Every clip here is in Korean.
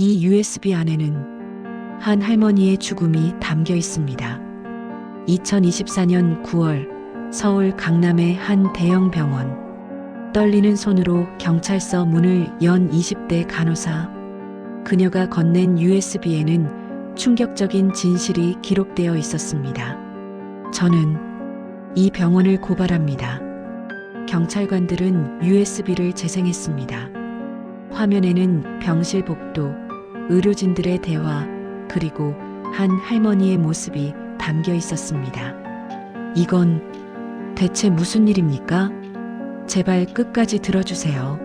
이 USB 안에는 한 할머니의 죽음이 담겨 있습니다. 2024년 9월 서울 강남의 한 대형 병원. 떨리는 손으로 경찰서 문을 연 20대 간호사. 그녀가 건넨 USB에는 충격적인 진실이 기록되어 있었습니다. 저는 이 병원을 고발합니다. 경찰관들은 USB를 재생했습니다. 화면에는 병실 복도, 의료진들의 대화, 그리고 한 할머니의 모습이 담겨 있었습니다. 이건 대체 무슨 일입니까? 제발 끝까지 들어주세요.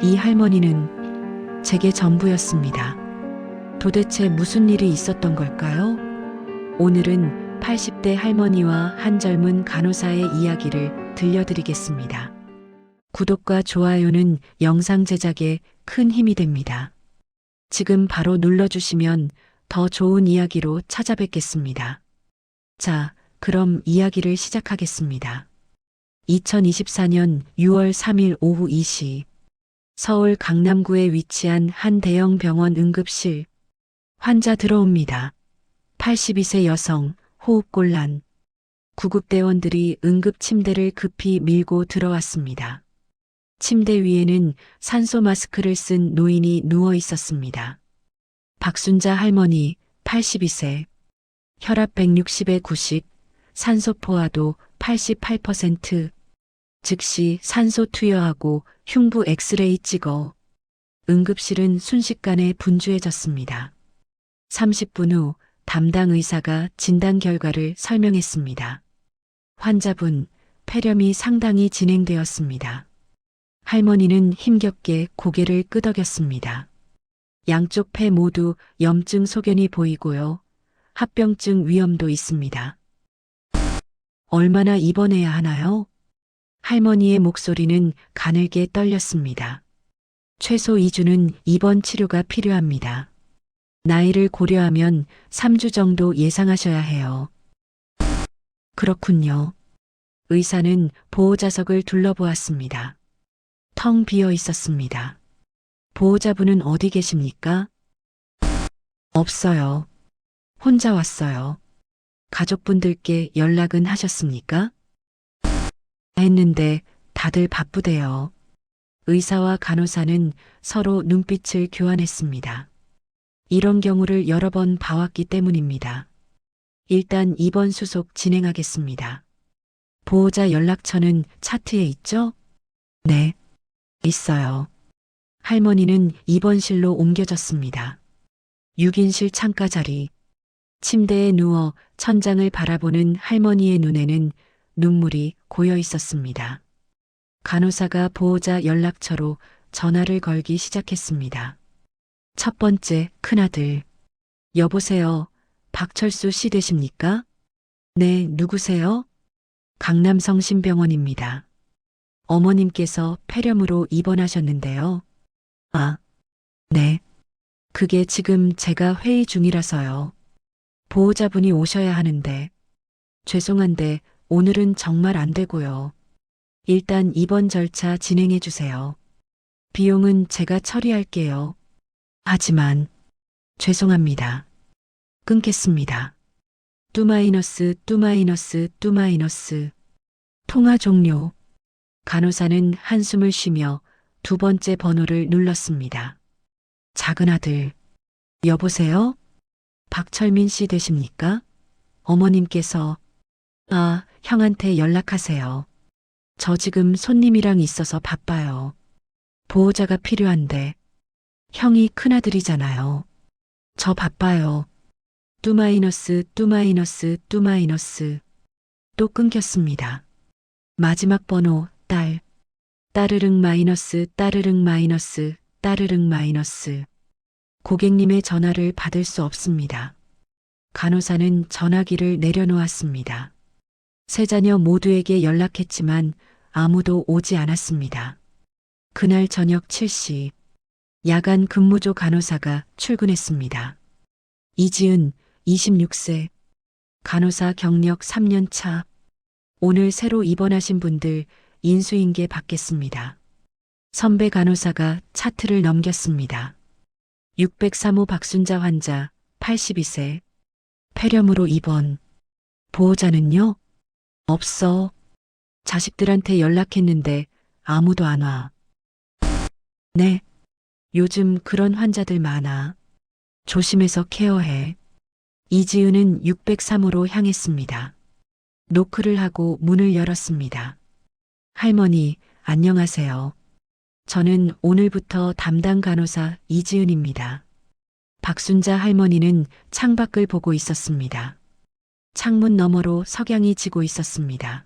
이 할머니는 제게 전부였습니다. 도대체 무슨 일이 있었던 걸까요? 오늘은 80대 할머니와 한 젊은 간호사의 이야기를 들려드리겠습니다. 구독과 좋아요는 영상 제작에 큰 힘이 됩니다. 지금 바로 눌러주시면 더 좋은 이야기로 찾아뵙겠습니다. 자, 그럼 이야기를 시작하겠습니다. 2024년 6월 3일 오후 2시 서울 강남구에 위치한 한 대형 병원 응급실. 환자 들어옵니다. 82세 여성, 호흡곤란. 구급대원들이 응급 침대를 급히 밀고 들어왔습니다. 침대 위에는 산소 마스크를 쓴 노인이 누워 있었습니다. 박순자 할머니, 82세. 혈압 160에 90, 산소 포화도 88%. 즉시 산소 투여하고 흉부 엑스레이 찍어. 응급실은 순식간에 분주해졌습니다. 30분 후 담당 의사가 진단 결과를 설명했습니다. 환자분, 폐렴이 상당히 진행되었습니다. 할머니는 힘겹게 고개를 끄덕였습니다. 양쪽 폐 모두 염증 소견이 보이고요. 합병증 위험도 있습니다. 얼마나 입원해야 하나요? 할머니의 목소리는 가늘게 떨렸습니다. 최소 2주는 입원 치료가 필요합니다. 나이를 고려하면 3주 정도 예상하셔야 해요. 그렇군요. 의사는 보호자석을 둘러보았습니다. 텅 비어 있었습니다. 보호자분은 어디 계십니까? 없어요. 혼자 왔어요. 가족분들께 연락은 하셨습니까? 했는데 다들 바쁘대요. 의사와 간호사는 서로 눈빛을 교환했습니다. 이런 경우를 여러 번 봐왔기 때문입니다. 일단 입원 수속 진행하겠습니다. 보호자 연락처는 차트에 있죠? 네, 있어요. 할머니는 입원실로 옮겨졌습니다. 6인실 창가 자리. 침대에 누워 천장을 바라보는 할머니의 눈에는 눈물이 고여 있었습니다. 간호사가 보호자 연락처로 전화를 걸기 시작했습니다. 첫 번째, 큰아들. 여보세요. 박철수 씨 되십니까? 네, 누구세요? 강남성심병원입니다. 어머님께서 폐렴으로 입원하셨는데요. 아, 네. 그게 지금 제가 회의 중이라서요. 보호자분이 오셔야 하는데. 죄송한데 오늘은 정말 안 되고요. 일단 입원 절차 진행해 주세요. 비용은 제가 처리할게요. 하지만 죄송합니다. 끊겠습니다. 뚜마이너스. 통화 종료. 간호사는 한숨을 쉬며 두 번째 번호를 눌렀습니다. 작은아들. 여보세요? 박철민 씨 되십니까? 어머님께서. 아, 형한테 연락하세요. 저 지금 손님이랑 있어서 바빠요. 보호자가 필요한데. 형이 큰아들이잖아요. 저 바빠요. 뚜마이너스. 또 끊겼습니다. 마지막 번호, 딸. 따르릉 마이너스. 고객님의 전화를 받을 수 없습니다. 간호사는 전화기를 내려놓았습니다. 세 자녀 모두에게 연락했지만 아무도 오지 않았습니다. 그날 저녁 7시, 야간 근무조 간호사가 출근했습니다. 이지은, 26세, 간호사 경력 3년 차. 오늘 새로 입원하신 분들 인수인계 받겠습니다. 선배 간호사가 차트를 넘겼습니다. 603호 박순자 환자 82세. 폐렴으로 입원. 보호자는요? 없어. 자식들한테 연락했는데 아무도 안 와. 네. 요즘 그런 환자들 많아. 조심해서 케어해. 이지은은 603호로 향했습니다. 노크를 하고 문을 열었습니다. 할머니, 안녕하세요. 저는 오늘부터 담당 간호사 이지은입니다. 박순자 할머니는 창밖을 보고 있었습니다. 창문 너머로 석양이 지고 있었습니다.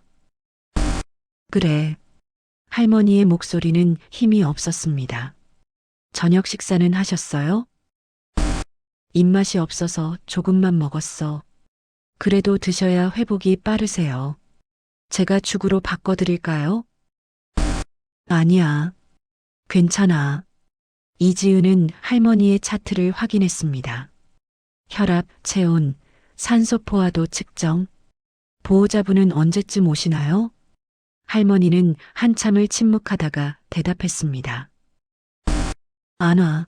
그래. 할머니의 목소리는 힘이 없었습니다. 저녁 식사는 하셨어요? 입맛이 없어서 조금만 먹었어. 그래도 드셔야 회복이 빠르세요. 제가 죽으로 바꿔드릴까요? 아니야. 괜찮아. 이지은은 할머니의 차트를 확인했습니다. 혈압, 체온, 산소 포화도 측정. 보호자분은 언제쯤 오시나요? 할머니는 한참을 침묵하다가 대답했습니다. 안 와.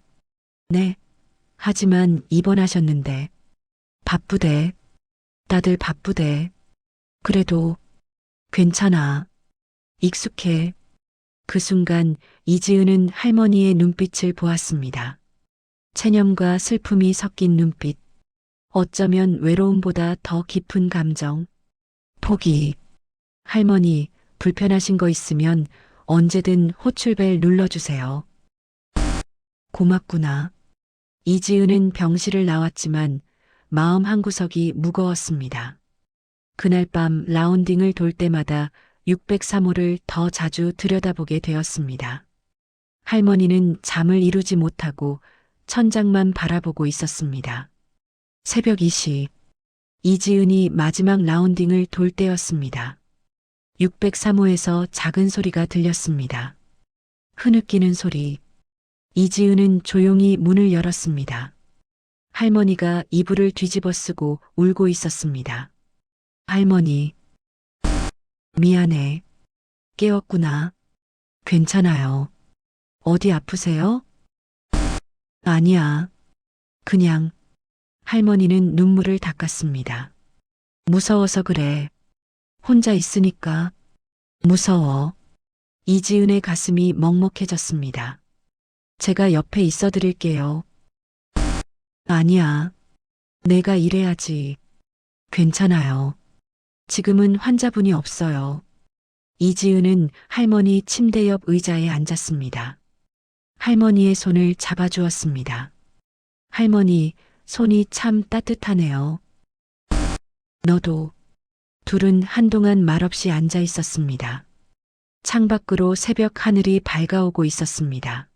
네. 하지만 입원하셨는데. 바쁘대. 다들 바쁘대. 그래도 괜찮아. 익숙해. 그 순간 이지은은 할머니의 눈빛을 보았습니다. 체념과 슬픔이 섞인 눈빛. 어쩌면 외로움보다 더 깊은 감정. 포기. 할머니, 불편하신 거 있으면 언제든 호출벨 눌러주세요. 고맙구나. 이지은은 병실을 나왔지만 마음 한구석이 무거웠습니다. 그날 밤 라운딩을 돌 때마다 603호를 더 자주 들여다보게 되었습니다. 할머니는 잠을 이루지 못하고 천장만 바라보고 있었습니다. 새벽 2시, 이지은이 마지막 라운딩을 돌 때였습니다. 603호에서 작은 소리가 들렸습니다. 흐느끼는 소리. 이지은은 조용히 문을 열었습니다. 할머니가 이불을 뒤집어 쓰고 울고 있었습니다. 할머니. 미안해. 깨웠구나. 괜찮아요. 어디 아프세요? 아니야. 그냥. 할머니는 눈물을 닦았습니다. 무서워서 그래. 혼자 있으니까. 무서워. 이지은의 가슴이 먹먹해졌습니다. 제가 옆에 있어 드릴게요. 아니야. 내가 일해야지. 괜찮아요. 지금은 환자분이 없어요. 이지은은 할머니 침대 옆 의자에 앉았습니다. 할머니의 손을 잡아주었습니다. 할머니, 손이 참 따뜻하네요. 너도. 둘은 한동안 말없이 앉아 있었습니다. 창밖으로 새벽 하늘이 밝아오고 있었습니다.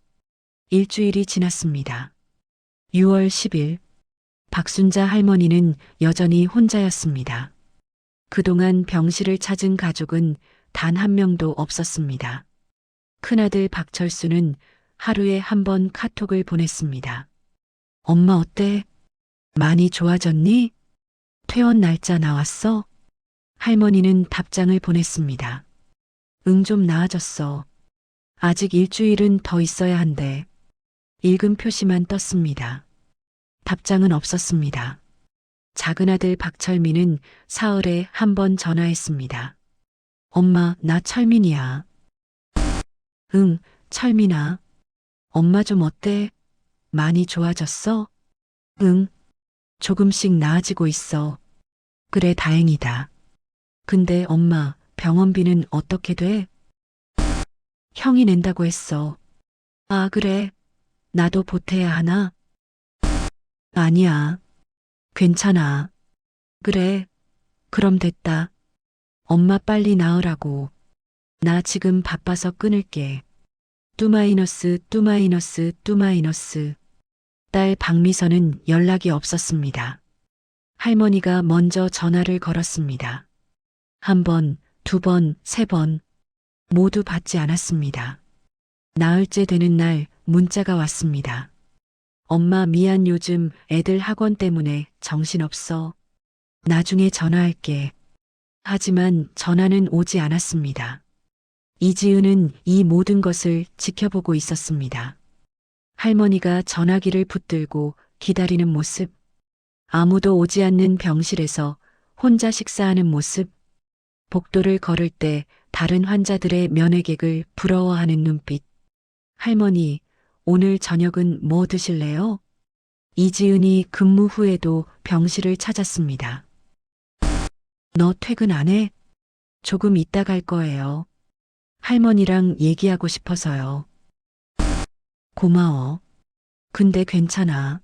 일주일이 지났습니다. 6월 10일, 박순자 할머니는 여전히 혼자였습니다. 그동안 병실을 찾은 가족은 단 한 명도 없었습니다. 큰아들 박철수는 하루에 한 번 카톡을 보냈습니다. 엄마 어때? 많이 좋아졌니? 퇴원 날짜 나왔어? 할머니는 답장을 보냈습니다. 응, 좀 나아졌어. 아직 일주일은 더 있어야 한대. 읽음 표시만 떴습니다. 답장은 없었습니다. 작은아들 박철민은 사흘에 한 번 전화했습니다. 엄마, 나 철민이야. 응, 철민아. 엄마 좀 어때? 많이 좋아졌어? 응, 조금씩 나아지고 있어. 그래, 다행이다. 근데 엄마, 병원비는 어떻게 돼? 형이 낸다고 했어. 아, 그래. 나도 보태야 하나? 아니야. 괜찮아. 그래. 그럼 됐다. 엄마 빨리 나으라고. 나 지금 바빠서 끊을게. 뚜마이너스. 딸 박미선은 연락이 없었습니다. 할머니가 먼저 전화를 걸었습니다. 한 번, 두 번, 세 번. 모두 받지 않았습니다. 나흘째 되는 날 문자가 왔습니다. 엄마 미안, 요즘 애들 학원 때문에 정신없어. 나중에 전화할게. 하지만 전화는 오지 않았습니다. 이지은은 이 모든 것을 지켜보고 있었습니다. 할머니가 전화기를 붙들고 기다리는 모습, 아무도 오지 않는 병실에서 혼자 식사하는 모습, 복도를 걸을 때 다른 환자들의 면회객을 부러워하는 눈빛. 할머니, 오늘 저녁은 뭐 드실래요? 이지은이 근무 후에도 병실을 찾았습니다. 너 퇴근 안 해? 조금 이따 갈 거예요. 할머니랑 얘기하고 싶어서요. 고마워. 근데 괜찮아.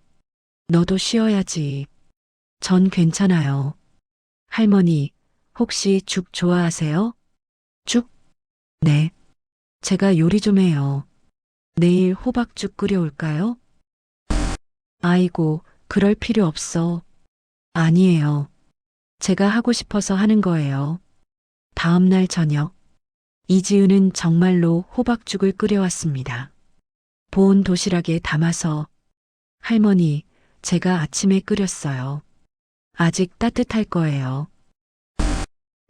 너도 쉬어야지. 전 괜찮아요. 할머니, 혹시 죽 좋아하세요? 죽? 네. 제가 요리 좀 해요. 내일 호박죽 끓여올까요? 아이고, 그럴 필요 없어. 아니에요. 제가 하고 싶어서 하는 거예요. 다음 날 저녁, 이지은은 정말로 호박죽을 끓여왔습니다. 보온 도시락에 담아서 할머니, 제가 아침에 끓였어요. 아직 따뜻할 거예요.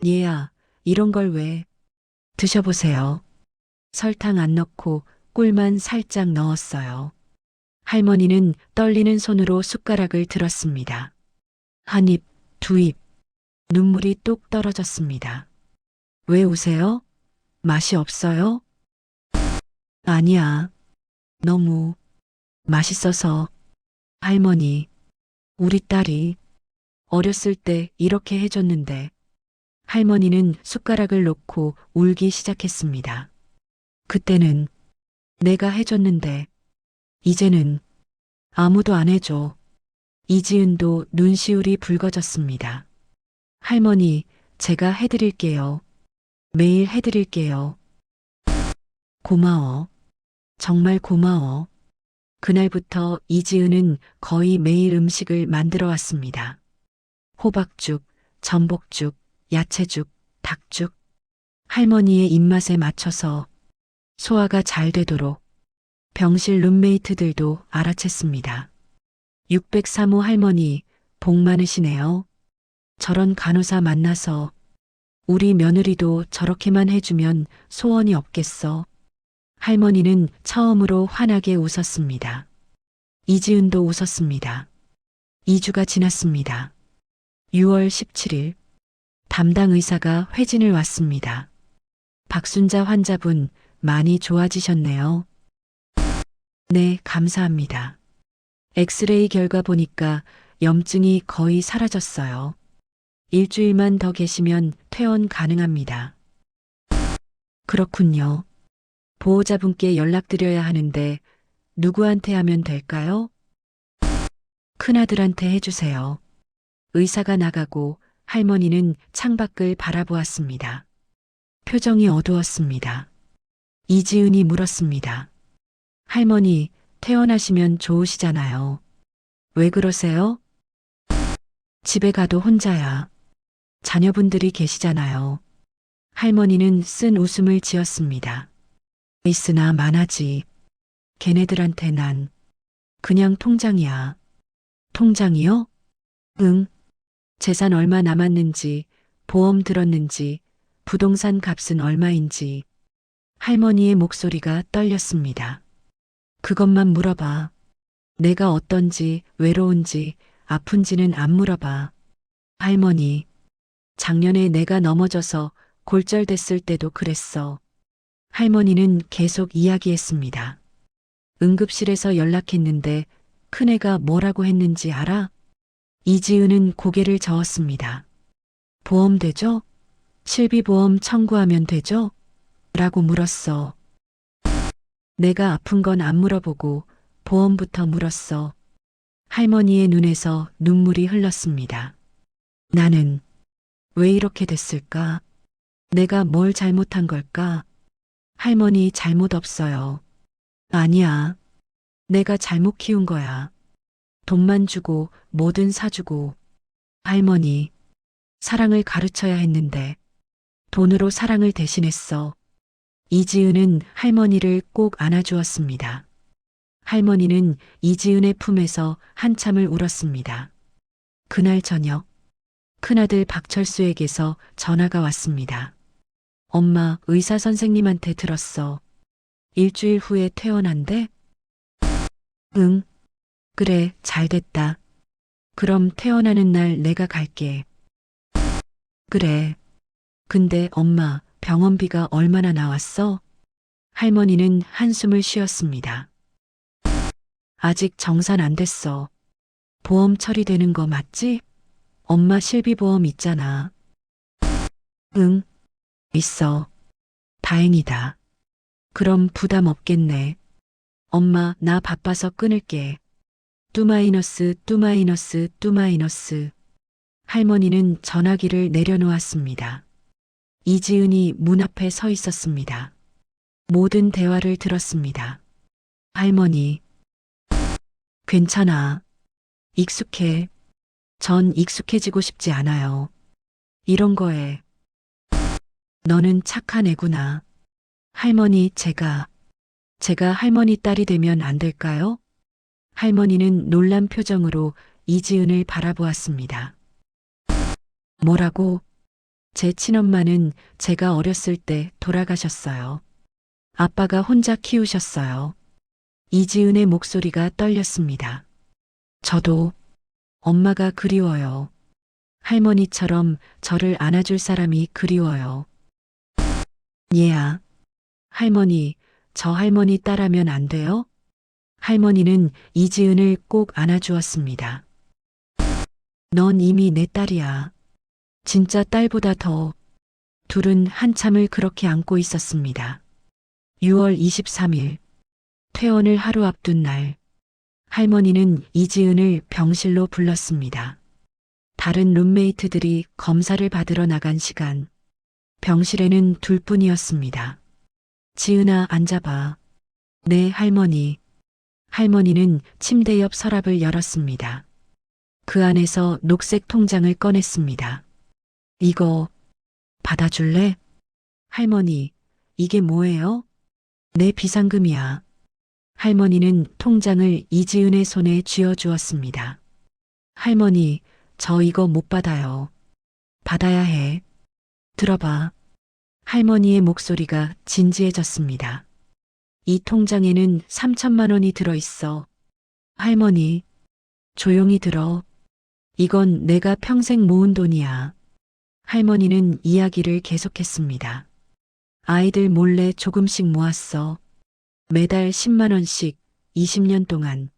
얘야, 이런 걸 왜? 드셔보세요. 설탕 안 넣고 꿀만 살짝 넣었어요. 할머니는 떨리는 손으로 숟가락을 들었습니다. 한 입, 두 입, 눈물이 뚝 떨어졌습니다. 왜 우세요? 맛이 없어요? 아니야. 너무 맛있어서. 할머니, 우리 딸이 어렸을 때 이렇게 해줬는데 할머니는 숟가락을 놓고 울기 시작했습니다. 그때는 내가 해줬는데 이제는 아무도 안 해줘. 이지은도 눈시울이 붉어졌습니다. 할머니, 제가 해드릴게요. 매일 해드릴게요. 고마워. 정말 고마워. 그날부터 이지은은 거의 매일 음식을 만들어 왔습니다. 호박죽, 전복죽, 야채죽, 닭죽. 할머니의 입맛에 맞춰서 소화가 잘 되도록 병실 룸메이트들도 알아챘습니다. 603호 할머니, 복 많으시네요. 저런 간호사 만나서 우리 며느리도 저렇게만 해주면 소원이 없겠어. 할머니는 처음으로 환하게 웃었습니다. 이지은도 웃었습니다. 2주가 지났습니다. 6월 17일, 담당 의사가 회진을 왔습니다. 박순자 환자분, 많이 좋아지셨네요. 네, 감사합니다. 엑스레이 결과 보니까 염증이 거의 사라졌어요. 일주일만 더 계시면 퇴원 가능합니다. 그렇군요. 보호자분께 연락드려야 하는데 누구한테 하면 될까요? 큰아들한테 해주세요. 의사가 나가고 할머니는 창밖을 바라보았습니다. 표정이 어두웠습니다. 이지은이 물었습니다. 할머니, 퇴원하시면 좋으시잖아요. 왜 그러세요? 집에 가도 혼자야. 자녀분들이 계시잖아요. 할머니는 쓴 웃음을 지었습니다. 있으나 만하지. 걔네들한테 난 그냥 통장이야. 통장이요? 응. 재산 얼마 남았는지, 보험 들었는지, 부동산 값은 얼마인지. 할머니의 목소리가 떨렸습니다. 그것만 물어봐. 내가 어떤지, 외로운지, 아픈지는 안 물어봐. 할머니, 작년에 내가 넘어져서 골절됐을 때도 그랬어. 할머니는 계속 이야기했습니다. 응급실에서 연락했는데 큰애가 뭐라고 했는지 알아? 이지은은 고개를 저었습니다. 보험 되죠? 실비보험 청구하면 되죠? 라고 물었어. 내가 아픈 건 안 물어보고 보험부터 물었어. 할머니의 눈에서 눈물이 흘렀습니다. 나는 왜 이렇게 됐을까? 내가 뭘 잘못한 걸까? 할머니 잘못 없어요. 아니야. 내가 잘못 키운 거야. 돈만 주고 뭐든 사주고. 할머니, 사랑을 가르쳐야 했는데 돈으로 사랑을 대신했어. 이지은은 할머니를 꼭 안아주었습니다. 할머니는 이지은의 품에서 한참을 울었습니다. 그날 저녁, 큰아들 박철수에게서 전화가 왔습니다. 엄마, 의사 선생님한테 들었어. 일주일 후에 퇴원한대? 응, 그래, 잘 됐다. 그럼 퇴원하는 날 내가 갈게. 그래. 근데 엄마, 병원비가 얼마나 나왔어? 할머니는 한숨을 쉬었습니다. 아직 정산 안 됐어. 보험 처리되는 거 맞지? 엄마 실비보험 있잖아. 응, 있어. 다행이다. 그럼 부담 없겠네. 엄마, 나 바빠서 끊을게. 뚜마이너스, 뚜마이너스, 뚜마이너스. 할머니는 전화기를 내려놓았습니다. 이지은이 문 앞에 서 있었습니다. 모든 대화를 들었습니다. 할머니, 괜찮아. 익숙해. 전 익숙해지고 싶지 않아요. 이런 거에. 너는 착한 애구나. 할머니, 제가 할머니 딸이 되면 안 될까요? 할머니는 놀란 표정으로 이지은을 바라보았습니다. 뭐라고? 제 친엄마는 제가 어렸을 때 돌아가셨어요. 아빠가 혼자 키우셨어요. 이지은의 목소리가 떨렸습니다. 저도 엄마가 그리워요. 할머니처럼 저를 안아줄 사람이 그리워요. 얘야, 할머니, 저 할머니 딸하면 안 돼요? 할머니는 이지은을 꼭 안아주었습니다. 넌 이미 내 딸이야. 진짜 딸보다 더. 둘은 한참을 그렇게 안고 있었습니다. 6월 23일, 퇴원을 하루 앞둔 날, 할머니는 이지은을 병실로 불렀습니다. 다른 룸메이트들이 검사를 받으러 나간 시간, 병실에는 둘뿐이었습니다. 지은아, 앉아봐. 네, 할머니. 할머니는 침대 옆 서랍을 열었습니다. 그 안에서 녹색 통장을 꺼냈습니다. 이거 받아줄래? 할머니, 이게 뭐예요? 내 비상금이야. 할머니는 통장을 이지은의 손에 쥐어주었습니다. 할머니, 저 이거 못 받아요. 받아야 해. 들어봐. 할머니의 목소리가 진지해졌습니다. 이 통장에는 3천만 원이 들어있어. 할머니, 조용히 들어. 이건 내가 평생 모은 돈이야. 할머니는 이야기를 계속했습니다. 아이들 몰래 조금씩 모았어. 매달 10만 원씩 20년 동안.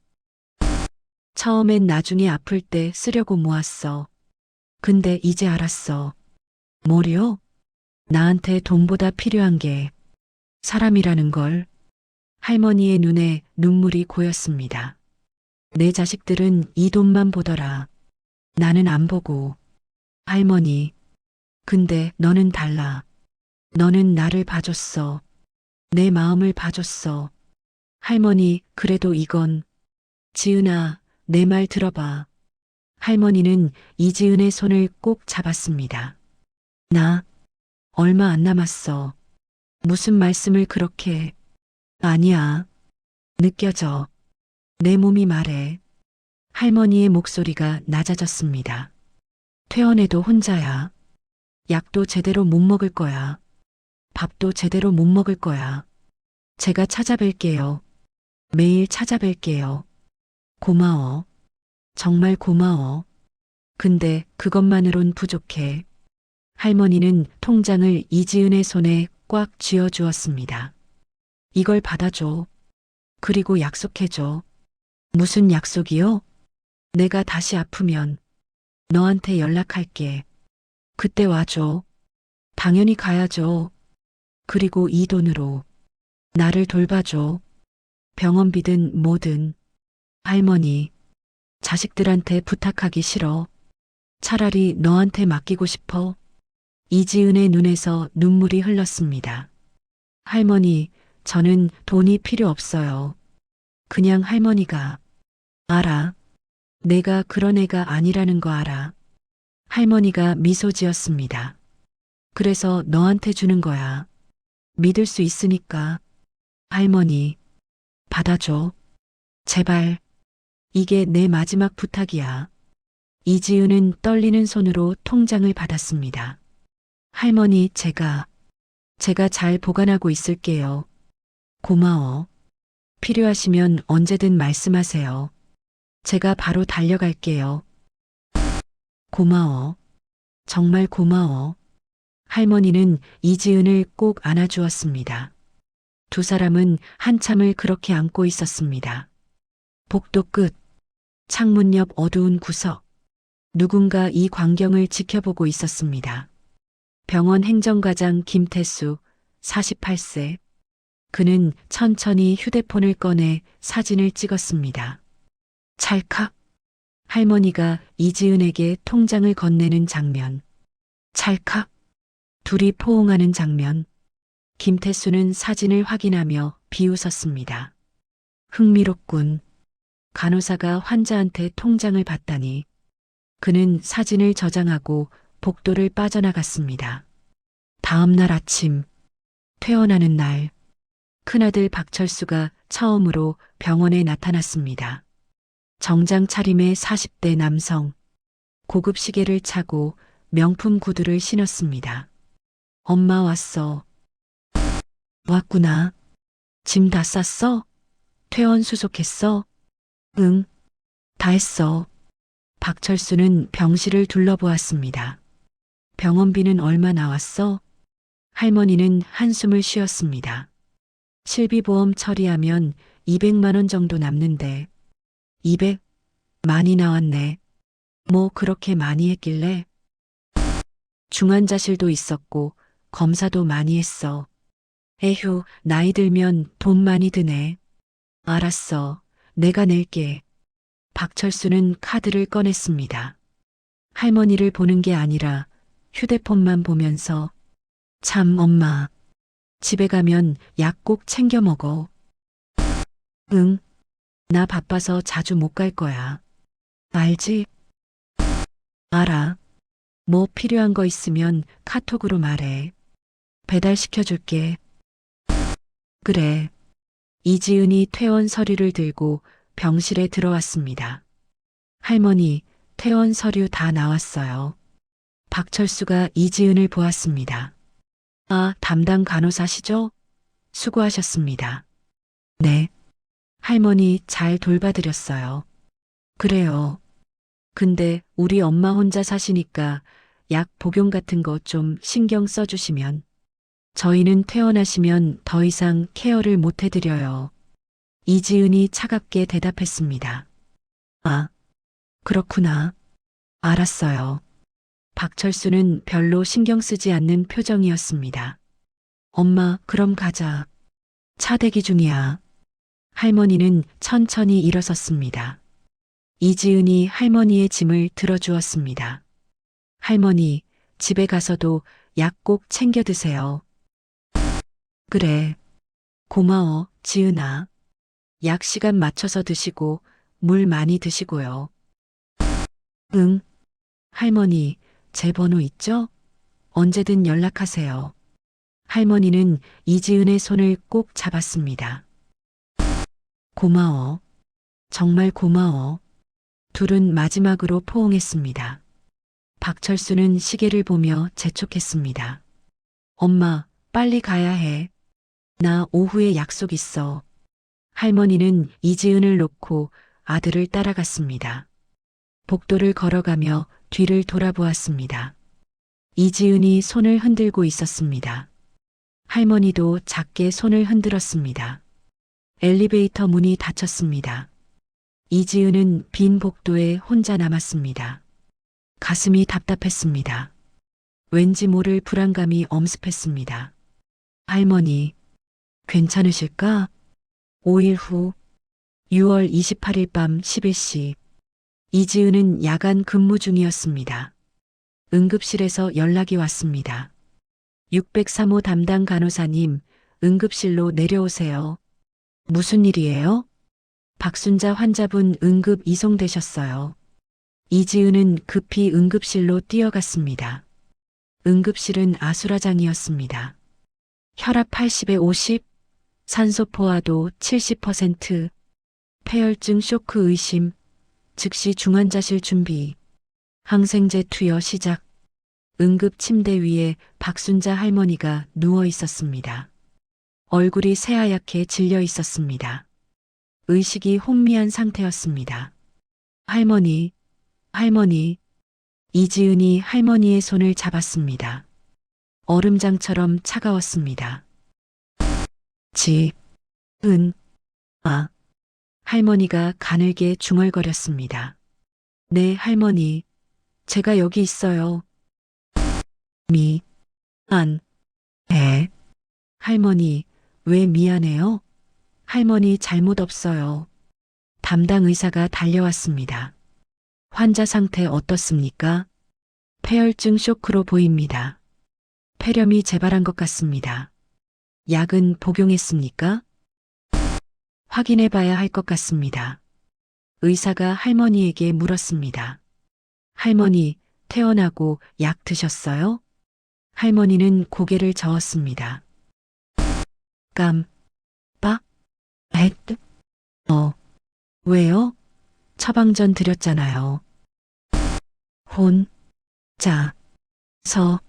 처음엔 나중에 아플 때 쓰려고 모았어. 근데 이제 알았어. 뭐려? 나한테 돈보다 필요한 게 사람이라는 걸. 할머니의 눈에 눈물이 고였습니다. 내 자식들은 이 돈만 보더라. 나는 안 보고. 할머니, 근데 너는 달라. 너는 나를 봐줬어. 내 마음을 봐줬어. 할머니, 그래도 이건. 지은아, 내 말 들어봐. 할머니는 이지은의 손을 꼭 잡았습니다. 나 얼마 안 남았어. 무슨 말씀을 그렇게. 아니야. 느껴져. 내 몸이 말해. 할머니의 목소리가 낮아졌습니다. 퇴원해도 혼자야. 약도 제대로 못 먹을 거야. 밥도 제대로 못 먹을 거야. 제가 찾아뵐게요. 매일 찾아뵐게요. 고마워. 정말 고마워. 근데 그것만으론 부족해. 할머니는 통장을 이지은의 손에 꽉 쥐어주었습니다. 이걸 받아줘. 그리고 약속해줘. 무슨 약속이요? 내가 다시 아프면 너한테 연락할게. 그때 와줘. 당연히 가야죠. 그리고 이 돈으로 나를 돌봐줘. 병원비든 뭐든. 할머니, 자식들한테 부탁하기 싫어. 차라리 너한테 맡기고 싶어. 이지은의 눈에서 눈물이 흘렀습니다. 할머니, 저는 돈이 필요 없어요. 그냥 할머니가. 알아. 내가 그런 애가 아니라는 거 알아. 할머니가 미소 지었습니다. 그래서 너한테 주는 거야. 믿을 수 있으니까. 할머니, 받아줘. 제발. 이게 내 마지막 부탁이야. 이지은은 떨리는 손으로 통장을 받았습니다. 할머니, 제가 잘 보관하고 있을게요. 고마워. 필요하시면 언제든 말씀하세요. 제가 바로 달려갈게요. 고마워. 정말 고마워. 할머니는 이지은을 꼭 안아주었습니다. 두 사람은 한참을 그렇게 안고 있었습니다. 복도 끝, 창문 옆 어두운 구석. 누군가 이 광경을 지켜보고 있었습니다. 병원 행정과장 김태수, 48세. 그는 천천히 휴대폰을 꺼내 사진을 찍었습니다. 찰칵. 할머니가 이지은에게 통장을 건네는 장면. 찰칵. 둘이 포옹하는 장면. 김태수는 사진을 확인하며 비웃었습니다. 흥미롭군. 간호사가 환자한테 통장을 받다니. 그는 사진을 저장하고 복도를 빠져나갔습니다. 다음 날 아침, 퇴원하는 날, 큰아들 박철수가 처음으로 병원에 나타났습니다. 정장 차림의 40대 남성, 고급 시계를 차고 명품 구두를 신었습니다. 엄마 왔어. 왔구나. 짐 다 쌌어? 퇴원 수속했어? 응, 다 했어. 박철수는 병실을 둘러보았습니다. 병원비는 얼마 나왔어? 할머니는 한숨을 쉬었습니다. 실비보험 처리하면 200만 원 정도 남는데. 200? 많이 나왔네. 뭐 그렇게 많이 했길래? 중환자실도 있었고 검사도 많이 했어. 에휴, 나이 들면 돈 많이 드네. 알았어. 내가 낼게. 박철수는 카드를 꺼냈습니다. 할머니를 보는 게 아니라 휴대폰만 보면서 참 엄마. 집에 가면 약 꼭 챙겨 먹어. 응. 나 바빠서 자주 못 갈 거야. 알지? 알아. 뭐 필요한 거 있으면 카톡으로 말해. 배달시켜줄게. 그래. 이지은이 퇴원 서류를 들고 병실에 들어왔습니다. 할머니, 퇴원 서류 다 나왔어요. 박철수가 이지은을 보았습니다. 아, 담당 간호사시죠? 수고하셨습니다. 네. 할머니 잘 돌봐드렸어요. 그래요. 근데 우리 엄마 혼자 사시니까 약 복용 같은 거 좀 신경 써주시면. 저희는 퇴원하시면 더 이상 케어를 못 해드려요. 이지은이 차갑게 대답했습니다. 아, 그렇구나. 알았어요. 박철수는 별로 신경 쓰지 않는 표정이었습니다. 엄마, 그럼 가자. 차 대기 중이야. 할머니는 천천히 일어섰습니다. 이지은이 할머니의 짐을 들어주었습니다. 할머니, 집에 가서도 약 꼭 챙겨 드세요. 그래. 고마워, 지은아. 약 시간 맞춰서 드시고 물 많이 드시고요. 응. 할머니, 제 번호 있죠? 언제든 연락하세요. 할머니는 이지은의 손을 꼭 잡았습니다. 고마워. 정말 고마워. 둘은 마지막으로 포옹했습니다. 박철수는 시계를 보며 재촉했습니다. 엄마, 빨리 가야 해. 나 오후에 약속 있어. 할머니는 이지은을 놓고 아들을 따라갔습니다. 복도를 걸어가며 뒤를 돌아보았습니다. 이지은이 손을 흔들고 있었습니다. 할머니도 작게 손을 흔들었습니다. 엘리베이터 문이 닫혔습니다. 이지은은 빈 복도에 혼자 남았습니다. 가슴이 답답했습니다. 왠지 모를 불안감이 엄습했습니다. 할머니, 괜찮으실까? 5일 후, 6월 28일 밤 11시, 이지은은 야간 근무 중이었습니다. 응급실에서 연락이 왔습니다. 603호 담당 간호사님, 응급실로 내려오세요. 무슨 일이에요? 박순자 환자분 응급 이송되셨어요. 이지은은 급히 응급실로 뛰어갔습니다. 응급실은 아수라장이었습니다. 혈압 80에 50, 산소 포화도 70%, 폐혈증 쇼크 의심, 즉시 중환자실 준비, 항생제 투여 시작. 응급 침대 위에 박순자 할머니가 누워 있었습니다. 얼굴이 새하얗게 질려 있었습니다. 의식이 혼미한 상태였습니다. 할머니, 할머니. 이지은이 할머니의 손을 잡았습니다. 얼음장처럼 차가웠습니다. 아. 할머니가 가늘게 중얼거렸습니다. 네, 할머니. 제가 여기 있어요. 에. 할머니, 왜 미안해요? 할머니 잘못 없어요. 담당 의사가 달려왔습니다. 환자 상태 어떻습니까? 폐혈증 쇼크로 보입니다. 폐렴이 재발한 것 같습니다. 약은 복용했습니까? 확인해 봐야 할 것 같습니다. 의사가 할머니에게 물었습니다. 할머니, 퇴원하고 약 드셨어요? 할머니는 고개를 저었습니다. 왜요? 처방전 드렸잖아요. 혼자 서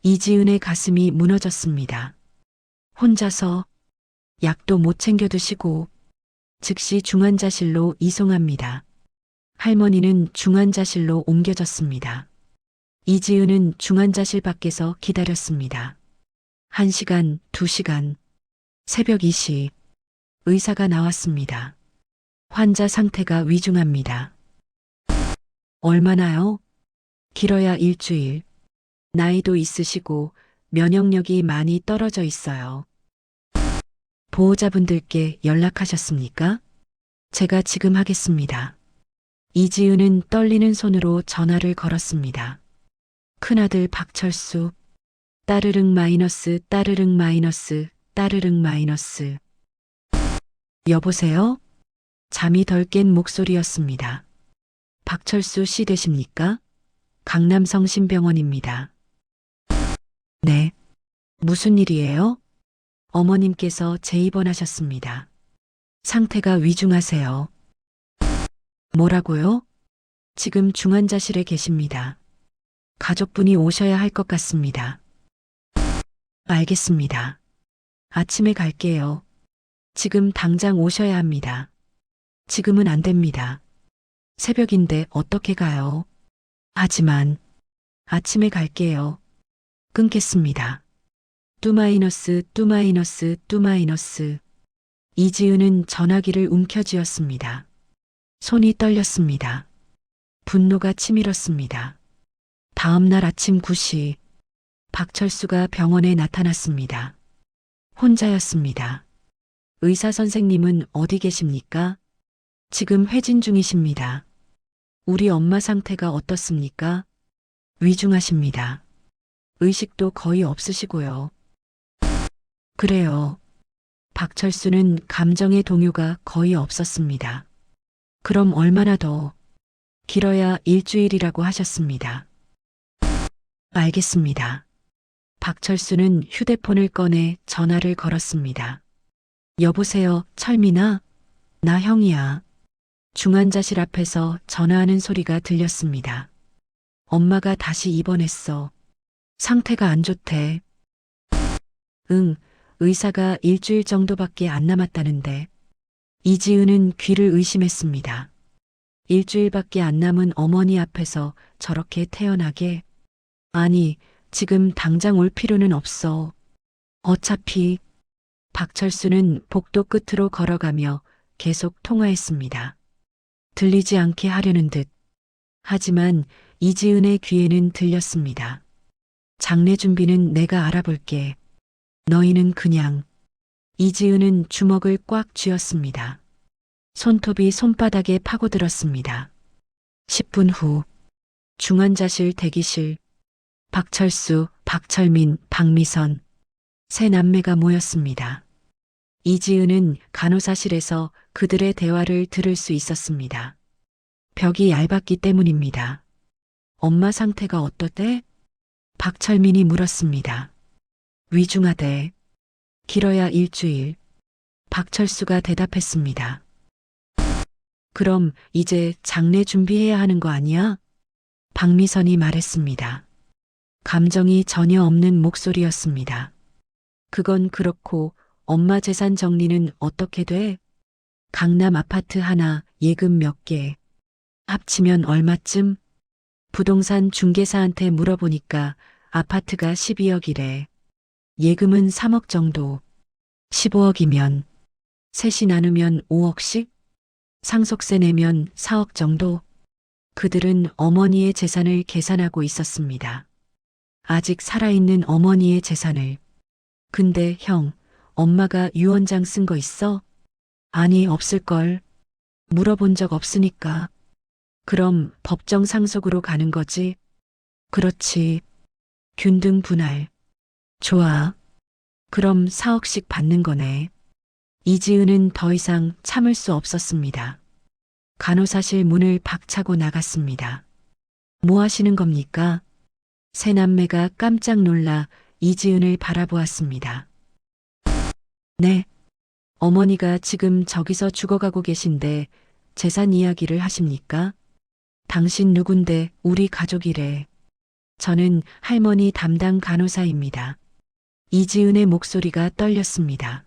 이지은의 가슴이 무너졌습니다. 혼자서 약도 못 챙겨 드시고 즉시 중환자실로 이송합니다. 할머니는 중환자실로 옮겨졌습니다. 이지은은 중환자실 밖에서 기다렸습니다. 1시간, 2시간, 새벽 2시, 의사가 나왔습니다. 환자 상태가 위중합니다. 얼마나요? 길어야 일주일. 나이도 있으시고 면역력이 많이 떨어져 있어요. 보호자분들께 연락하셨습니까? 제가 지금 하겠습니다. 이지은은 떨리는 손으로 전화를 걸었습니다. 큰아들 박철수, 따르릉 마이너스, 따르릉 마이너스, 따르릉 마이너스. 여보세요? 잠이 덜 깬 목소리였습니다. 박철수 씨 되십니까? 강남성심병원입니다. 네. 무슨 일이에요? 어머님께서 재입원하셨습니다. 상태가 위중하세요. 뭐라고요? 지금 중환자실에 계십니다. 가족분이 오셔야 할 것 같습니다. 알겠습니다. 아침에 갈게요. 지금 당장 오셔야 합니다. 지금은 안 됩니다. 새벽인데 어떻게 가요? 하지만 아침에 갈게요. 끊겠습니다. 뚜마이너스. 이지은은 전화기를 움켜쥐었습니다. 손이 떨렸습니다. 분노가 치밀었습니다. 다음 날 아침 9시 박철수가 병원에 나타났습니다. 혼자였습니다. 의사 선생님은 어디 계십니까? 지금 회진 중이십니다. 우리 엄마 상태가 어떻습니까? 위중하십니다. 의식도 거의 없으시고요. 그래요. 박철수는 감정의 동요가 거의 없었습니다. 그럼 얼마나 더? 길어야 일주일이라고 하셨습니다. 알겠습니다. 박철수는 휴대폰을 꺼내 전화를 걸었습니다. 여보세요, 철민아? 나 형이야. 중환자실 앞에서 전화하는 소리가 들렸습니다. 엄마가 다시 입원했어. 상태가 안 좋대. 응, 의사가 일주일 정도밖에 안 남았다는데. 이지은은 귀를 의심했습니다. 일주일밖에 안 남은 어머니 앞에서 저렇게 태어나게? 아니, 지금 당장 올 필요는 없어. 어차피 박철수는 복도 끝으로 걸어가며 계속 통화했습니다. 들리지 않게 하려는 듯. 하지만 이지은의 귀에는 들렸습니다. 장례 준비는 내가 알아볼게. 너희는 그냥. 이지은은 주먹을 꽉 쥐었습니다. 손톱이 손바닥에 파고들었습니다. 10분 후 중환자실 대기실. 박철수, 박철민, 박미선 세 남매가 모였습니다. 이지은은 간호사실에서 그들의 대화를 들을 수 있었습니다. 벽이 얇았기 때문입니다. 엄마 상태가 어떠대? 박철민이 물었습니다. 위중하대. 길어야 일주일. 박철수가 대답했습니다. 그럼 이제 장례 준비해야 하는 거 아니야? 박미선이 말했습니다. 감정이 전혀 없는 목소리였습니다. 그건 그렇고 엄마 재산 정리는 어떻게 돼? 강남 아파트 하나, 예금 몇 개. 합치면 얼마쯤? 부동산 중개사한테 물어보니까 아파트가 12억이래. 예금은 3억 정도. 15억이면 셋이 나누면 5억씩? 상속세 내면 4억 정도? 그들은 어머니의 재산을 계산하고 있었습니다. 아직 살아있는 어머니의 재산을. 근데 형, 엄마가 유언장 쓴 거 있어? 아니, 없을걸. 물어본 적 없으니까. 그럼 법정 상속으로 가는 거지? 그렇지. 균등 분할. 좋아. 그럼 4억씩 받는 거네. 이지은은 더 이상 참을 수 없었습니다. 간호사실 문을 박차고 나갔습니다. 뭐 하시는 겁니까? 새 남매가 깜짝 놀라 이지은을 바라보았습니다. 네. 어머니가 지금 저기서 죽어가고 계신데 재산 이야기를 하십니까? 당신 누군데 우리 가족이래. 저는 할머니 담당 간호사입니다. 이지은의 목소리가 떨렸습니다.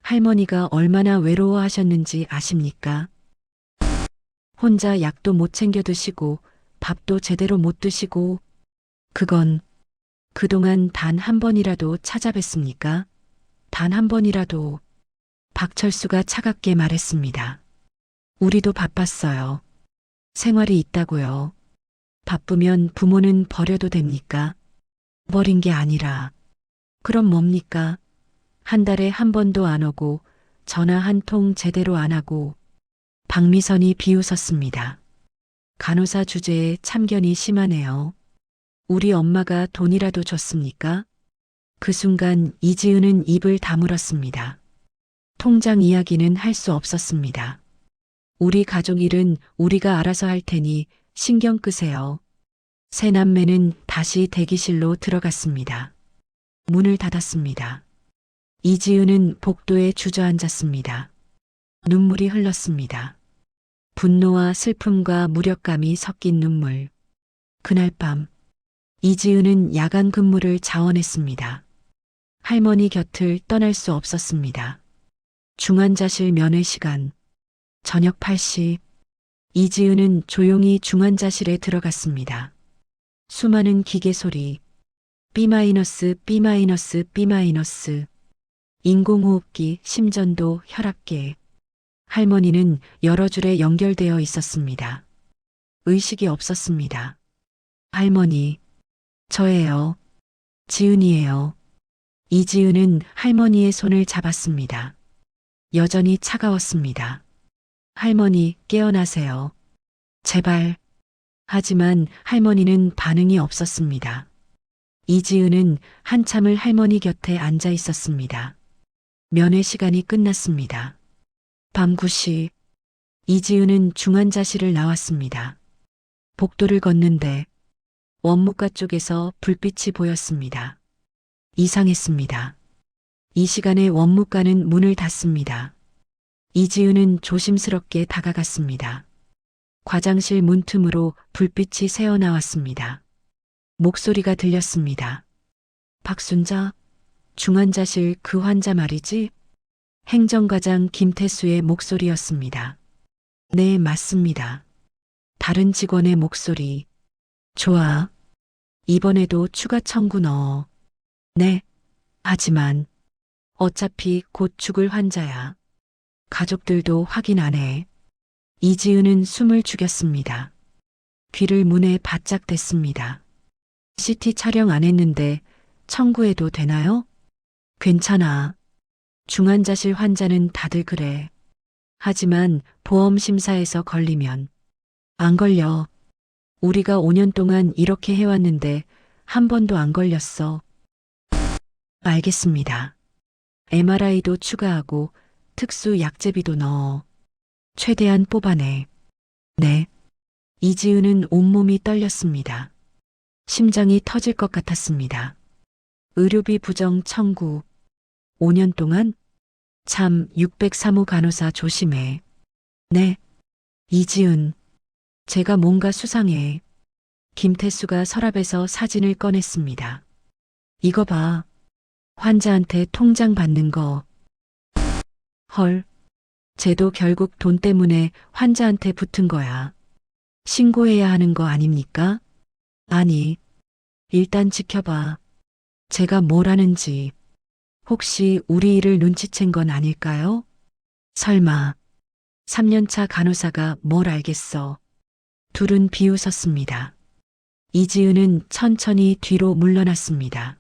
할머니가 얼마나 외로워하셨는지 아십니까? 혼자 약도 못 챙겨 드시고 밥도 제대로 못 드시고 그건 그동안 단 한 번이라도 찾아뵀습니까? 단 한 번이라도. 박철수가 차갑게 말했습니다. 우리도 바빴어요. 생활이 있다고요. 바쁘면 부모는 버려도 됩니까? 버린 게 아니라. 그럼 뭡니까? 한 달에 한 번도 안 오고 전화 한 통 제대로 안 하고. 박미선이 비웃었습니다. 간호사 주제에 참견이 심하네요. 우리 엄마가 돈이라도 줬습니까? 그 순간 이지은은 입을 다물었습니다. 통장 이야기는 할 수 없었습니다. 우리 가족 일은 우리가 알아서 할 테니 신경 끄세요. 새 남매는 다시 대기실로 들어갔습니다. 문을 닫았습니다. 이지은은 복도에 주저앉았습니다. 눈물이 흘렀습니다. 분노와 슬픔과 무력감이 섞인 눈물. 그날 밤 이지은은 야간 근무를 자원했습니다. 할머니 곁을 떠날 수 없었습니다. 중환자실 면회 시간. 저녁 8시. 이지은은 조용히 중환자실에 들어갔습니다. 수많은 기계 소리. B-, B-, B-. 인공호흡기, 심전도, 혈압계. 할머니는 여러 줄에 연결되어 있었습니다. 의식이 없었습니다. 할머니, 저예요. 지은이에요. 이지은은 할머니의 손을 잡았습니다. 여전히 차가웠습니다. 할머니, 깨어나세요. 제발. 하지만 할머니는 반응이 없었습니다. 이지은은 한참을 할머니 곁에 앉아 있었습니다. 면회 시간이 끝났습니다. 밤 9시. 이지은은 중환자실을 나왔습니다. 복도를 걷는데 원무과 쪽에서 불빛이 보였습니다. 이상했습니다. 이 시간에 원무과는 문을 닫습니다. 이지은은 조심스럽게 다가갔습니다. 과장실 문틈으로 불빛이 새어나왔습니다. 목소리가 들렸습니다. 박순자, 중환자실 그 환자 말이지? 행정과장 김태수의 목소리였습니다. 네, 맞습니다. 다른 직원의 목소리. 좋아. 이번에도 추가 청구 넣어. 네. 하지만 어차피 곧 죽을 환자야. 가족들도 확인 안 해. 이지은은 숨을 죽였습니다. 귀를 문에 바짝 댔습니다. CT 촬영 안 했는데 청구해도 되나요? 괜찮아. 중환자실 환자는 다들 그래. 하지만 보험 심사에서 걸리면 안 걸려. 우리가 5년 동안 이렇게 해왔는데 한 번도 안 걸렸어. 알겠습니다. MRI도 추가하고 특수 약제비도 넣어. 최대한 뽑아내. 네. 이지은은 온몸이 떨렸습니다. 심장이 터질 것 같았습니다. 의료비 부정 청구. 5년 동안? 참 603호 간호사 조심해. 네. 이지은. 제가 뭔가 수상해. 김태수가 서랍에서 사진을 꺼냈습니다. 이거 봐. 환자한테 통장 받는 거. 헐, 쟤도 결국 돈 때문에 환자한테 붙은 거야. 신고해야 하는 거 아닙니까? 아니, 일단 지켜봐. 제가 뭘 하는지. 혹시 우리 일을 눈치챈 건 아닐까요? 설마. 3년차 간호사가 뭘 알겠어. 둘은 비웃었습니다. 이지은은 천천히 뒤로 물러났습니다.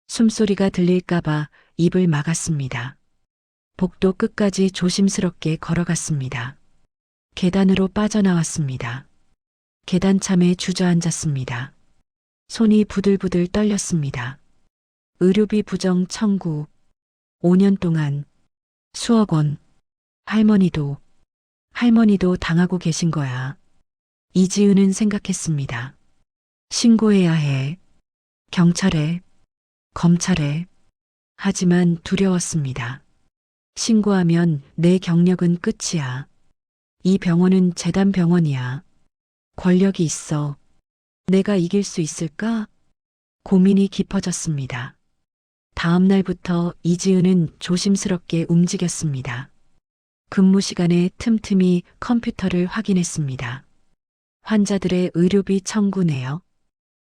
숨소리가 들릴까봐 입을 막았습니다. 복도 끝까지 조심스럽게 걸어갔습니다. 계단으로 빠져나왔습니다. 계단참에 주저앉았습니다. 손이 부들부들 떨렸습니다. 의료비 부정 청구. 5년 동안 수억 원. 할머니도 당하고 계신 거야. 이지은은 생각했습니다. 신고해야 해. 경찰에, 검찰에. 하지만 두려웠습니다. 신고하면 내 경력은 끝이야. 이 병원은 재단 병원이야. 권력이 있어. 내가 이길 수 있을까? 고민이 깊어졌습니다. 다음 날부터 이지은은 조심스럽게 움직였습니다. 근무 시간에 틈틈이 컴퓨터를 확인했습니다. 환자들의 의료비 청구 내역,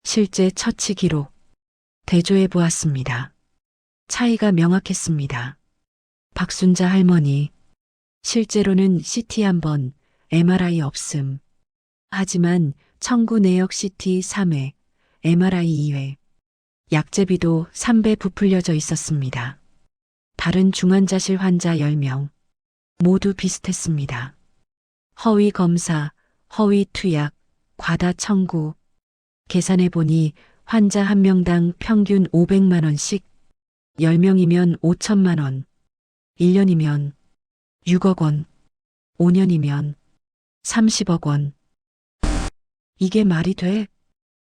실제 처치 기록, 대조해 보았습니다. 차이가 명확했습니다. 박순자 할머니, 실제로는 CT 한 번, MRI 없음. 하지만 청구 내역 CT 3회, MRI 2회, 약제비도 3배 부풀려져 있었습니다. 다른 중환자실 환자 10명, 모두 비슷했습니다. 허위 검사, 허위 투약, 과다 청구. 계산해 보니 환자 한 명당 평균 500만 원씩, 10명이면 5천만 원, 1년이면 6억 원, 5년이면 30억 원. 이게 말이 돼?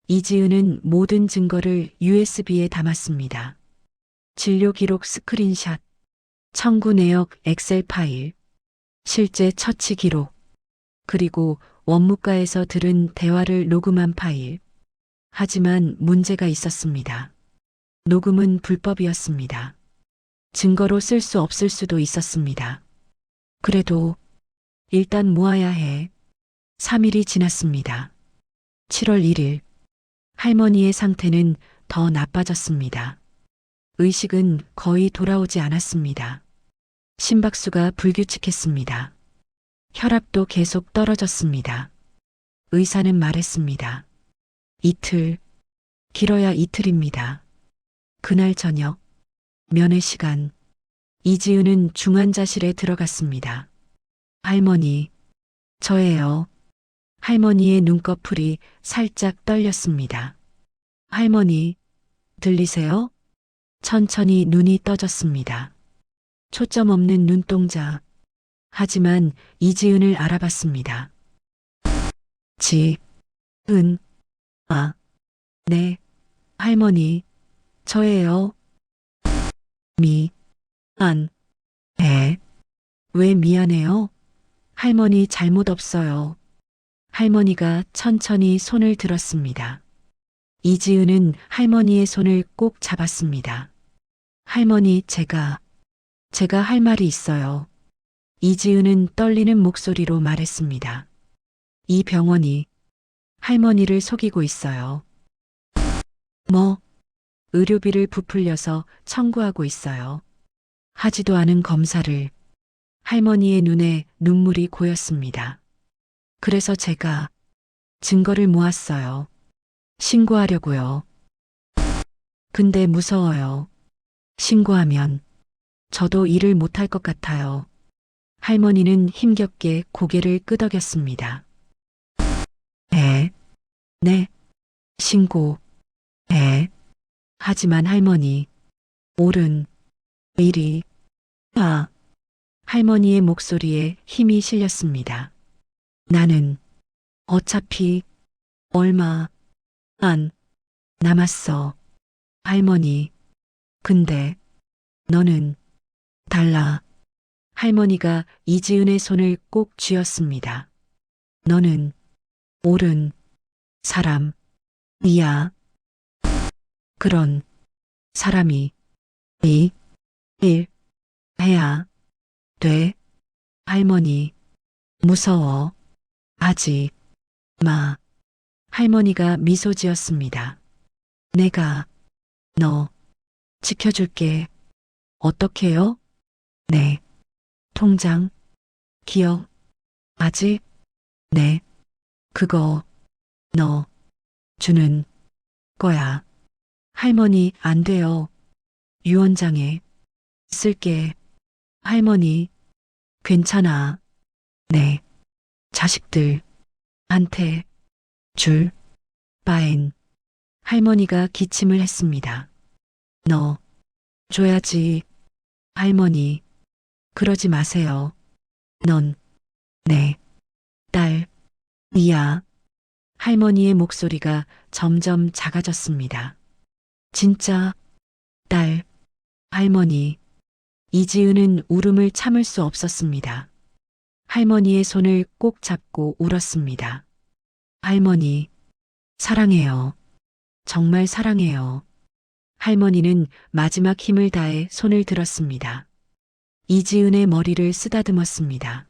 이지은은 모든 증거를 USB에 담았습니다. 진료 기록 스크린샷, 청구 내역 엑셀 파일, 실제 처치 기록, 그리고 원무과에서 들은 대화를 녹음한 파일. 하지만 문제가 있었습니다. 녹음은 불법이었습니다. 증거로 쓸 수 없을 수도 있었습니다. 그래도 일단 모아야 해. 3일이 지났습니다. 7월 1일. 할머니의 상태는 더 나빠졌습니다. 의식은 거의 돌아오지 않았습니다. 심박수가 불규칙했습니다. 혈압도 계속 떨어졌습니다. 의사는 말했습니다. 이틀, 길어야 이틀입니다. 그날 저녁, 면회 시간, 이지은은 중환자실에 들어갔습니다. 할머니, 저예요. 할머니의 눈꺼풀이 살짝 떨렸습니다. 할머니, 들리세요? 천천히 눈이 떠졌습니다. 초점 없는 눈동자. 하지만 이지은을 알아봤습니다. 아, 네, 할머니, 저예요. 왜 미안해요? 할머니 잘못 없어요. 할머니가 천천히 손을 들었습니다. 이지은은 할머니의 손을 꼭 잡았습니다. 할머니, 제가 할 말이 있어요. 이지은은 떨리는 목소리로 말했습니다. 이 병원이 할머니를 속이고 있어요. 뭐? 의료비를 부풀려서 청구하고 있어요. 하지도 않은 검사를. 할머니의 눈에 눈물이 고였습니다. 그래서 제가 증거를 모았어요. 신고하려고요. 근데 무서워요. 신고하면 저도 일을 못할 것 같아요. 할머니는 힘겹게 고개를 끄덕였습니다. 네, 신고. 하지만 할머니, 옳은 일이. 할머니의 목소리에 힘이 실렸습니다. 나는 어차피 얼마 안 남았어. 할머니, 근데 너는 달라. 할머니가 이지은의 손을 꼭 쥐었습니다. 너는 옳은 사람이야. 그런 사람이 2, 1 해야 돼. 할머니, 무서워. 하지 마. 할머니가 미소 지었습니다. 내가 너 지켜줄게. 어떻게요? 네. 통장, 기억, 아직? 네. 그거 너 주는 거야. 할머니, 안 돼요. 유언장에 쓸게. 할머니, 괜찮아. 네. 자식들한테 줄 바엔 할머니가 기침을 했습니다. 너 줘야지. 할머니, 그러지 마세요. 넌 내 딸이야. 할머니의 목소리가 점점 작아졌습니다. 진짜 딸, 할머니. 이지은은 울음을 참을 수 없었습니다. 할머니의 손을 꼭 잡고 울었습니다. 할머니, 사랑해요. 정말 사랑해요. 할머니는 마지막 힘을 다해 손을 들었습니다. 이지은의 머리를 쓰다듬었습니다.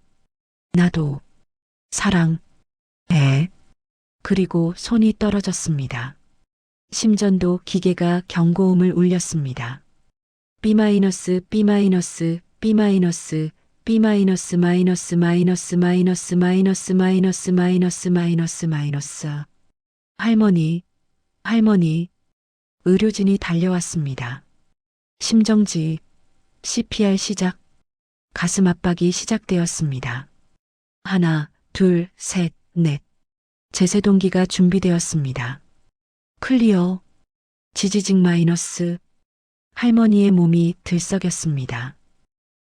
나도 사랑해. 그리고 손이 떨어졌습니다. 심전도 기계가 경고음을 울렸습니다. B 마이너스 B 마이너스 B 마이너스 B 마이너스 마이너스 마이너스 마이너스 마이너스 마이너스 마이너스 마이너스 마이너스. 할머니, 할머니. 의료진이 달려왔습니다. 심정지, CPR 시작. 가슴 압박이 시작되었습니다. 하나, 둘, 셋, 넷. 제세동기가 준비되었습니다. 클리어. 지지직 마이너스. 할머니의 몸이 들썩였습니다.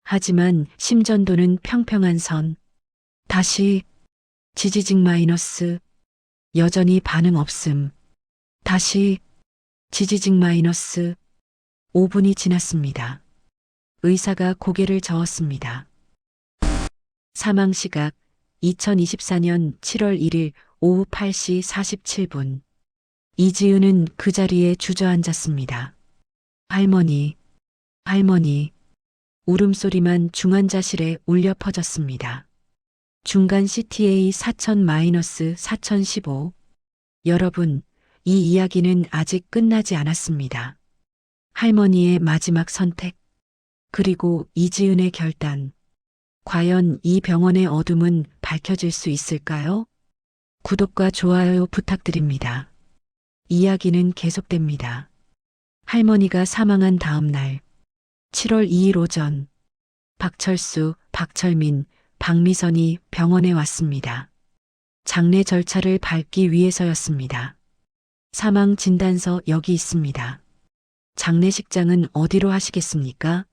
하지만 심전도는 평평한 선. 다시. 지지직 마이너스. 여전히 반응 없음. 다시. 지지직 마이너스. 5분이 지났습니다. 의사가 고개를 저었습니다. 사망 시각 2024년 7월 1일 오후 8시 47분. 이지은은 그 자리에 주저앉았습니다. 할머니, 할머니. 울음소리만 중환자실에 울려 퍼졌습니다. 중간 CTA 4000-4015. 여러분, 이 이야기는 아직 끝나지 않았습니다. 할머니의 마지막 선택, 그리고 이지은의 결단. 과연 이 병원의 어둠은 밝혀질 수 있을까요? 구독과 좋아요 부탁드립니다. 이야기는 계속됩니다. 할머니가 사망한 다음 날, 7월 2일 오전, 박철수, 박철민, 박미선이 병원에 왔습니다. 장례 절차를 밟기 위해서였습니다. 사망 진단서 여기 있습니다. 장례식장은 어디로 하시겠습니까?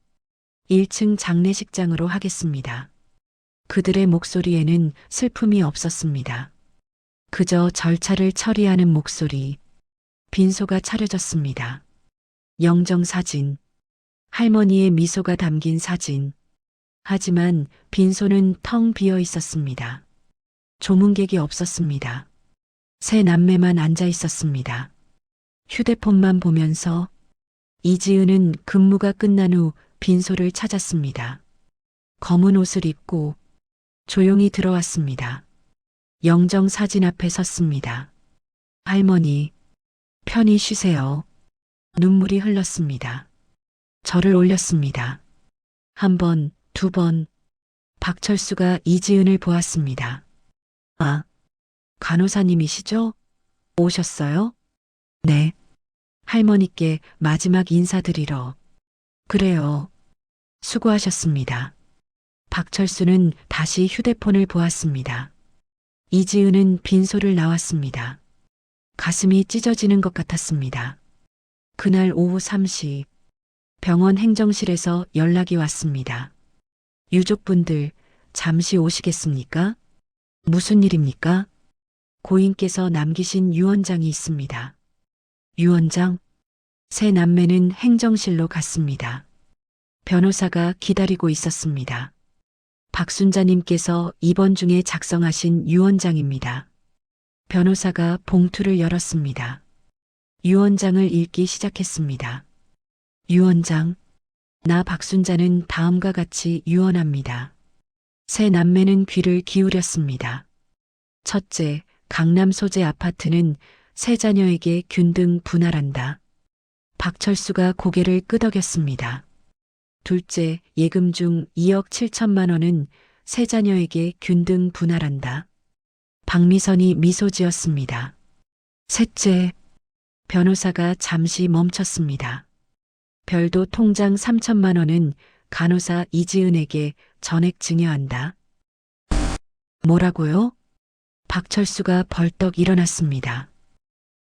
1층 장례식장으로 하겠습니다. 그들의 목소리에는 슬픔이 없었습니다. 그저 절차를 처리하는 목소리. 빈소가 차려졌습니다. 영정사진. 할머니의 미소가 담긴 사진. 하지만 빈소는 텅 비어 있었습니다. 조문객이 없었습니다. 세 남매만 앉아 있었습니다. 휴대폰만 보면서 이지은은 근무가 끝난 후 빈소를 찾았습니다. 검은 옷을 입고 조용히 들어왔습니다. 영정 사진 앞에 섰습니다. 할머니, 편히 쉬세요. 눈물이 흘렀습니다. 절을 올렸습니다. 한 번, 두 번. 박철수가 이지은을 보았습니다. 아, 간호사님이시죠? 오셨어요? 네. 할머니께 마지막 인사드리러. 그래요. 수고하셨습니다. 박철수는 다시 휴대폰을 보았습니다. 이지은은 빈소를 나왔습니다. 가슴이 찢어지는 것 같았습니다. 그날 오후 3시 병원 행정실에서 연락이 왔습니다. 유족분들 잠시 오시겠습니까? 무슨 일입니까? 고인께서 남기신 유언장이 있습니다. 유언장? 세 남매는 행정실로 갔습니다. 변호사가 기다리고 있었습니다. 박순자님께서 입원 중에 작성하신 유언장입니다. 변호사가 봉투를 열었습니다. 유언장을 읽기 시작했습니다. 유언장, 나 박순자는 다음과 같이 유언합니다. 세 남매는 귀를 기울였습니다. 첫째, 강남 소재 아파트는 세 자녀에게 균등 분할한다. 박철수가 고개를 끄덕였습니다. 둘째, 예금 중 2억 7천만 원은 세 자녀에게 균등 분할한다. 박미선이 미소 지었습니다. 셋째, 변호사가 잠시 멈췄습니다. 별도 통장 3천만 원은 간호사 이지은에게 전액 증여한다. 뭐라고요? 박철수가 벌떡 일어났습니다.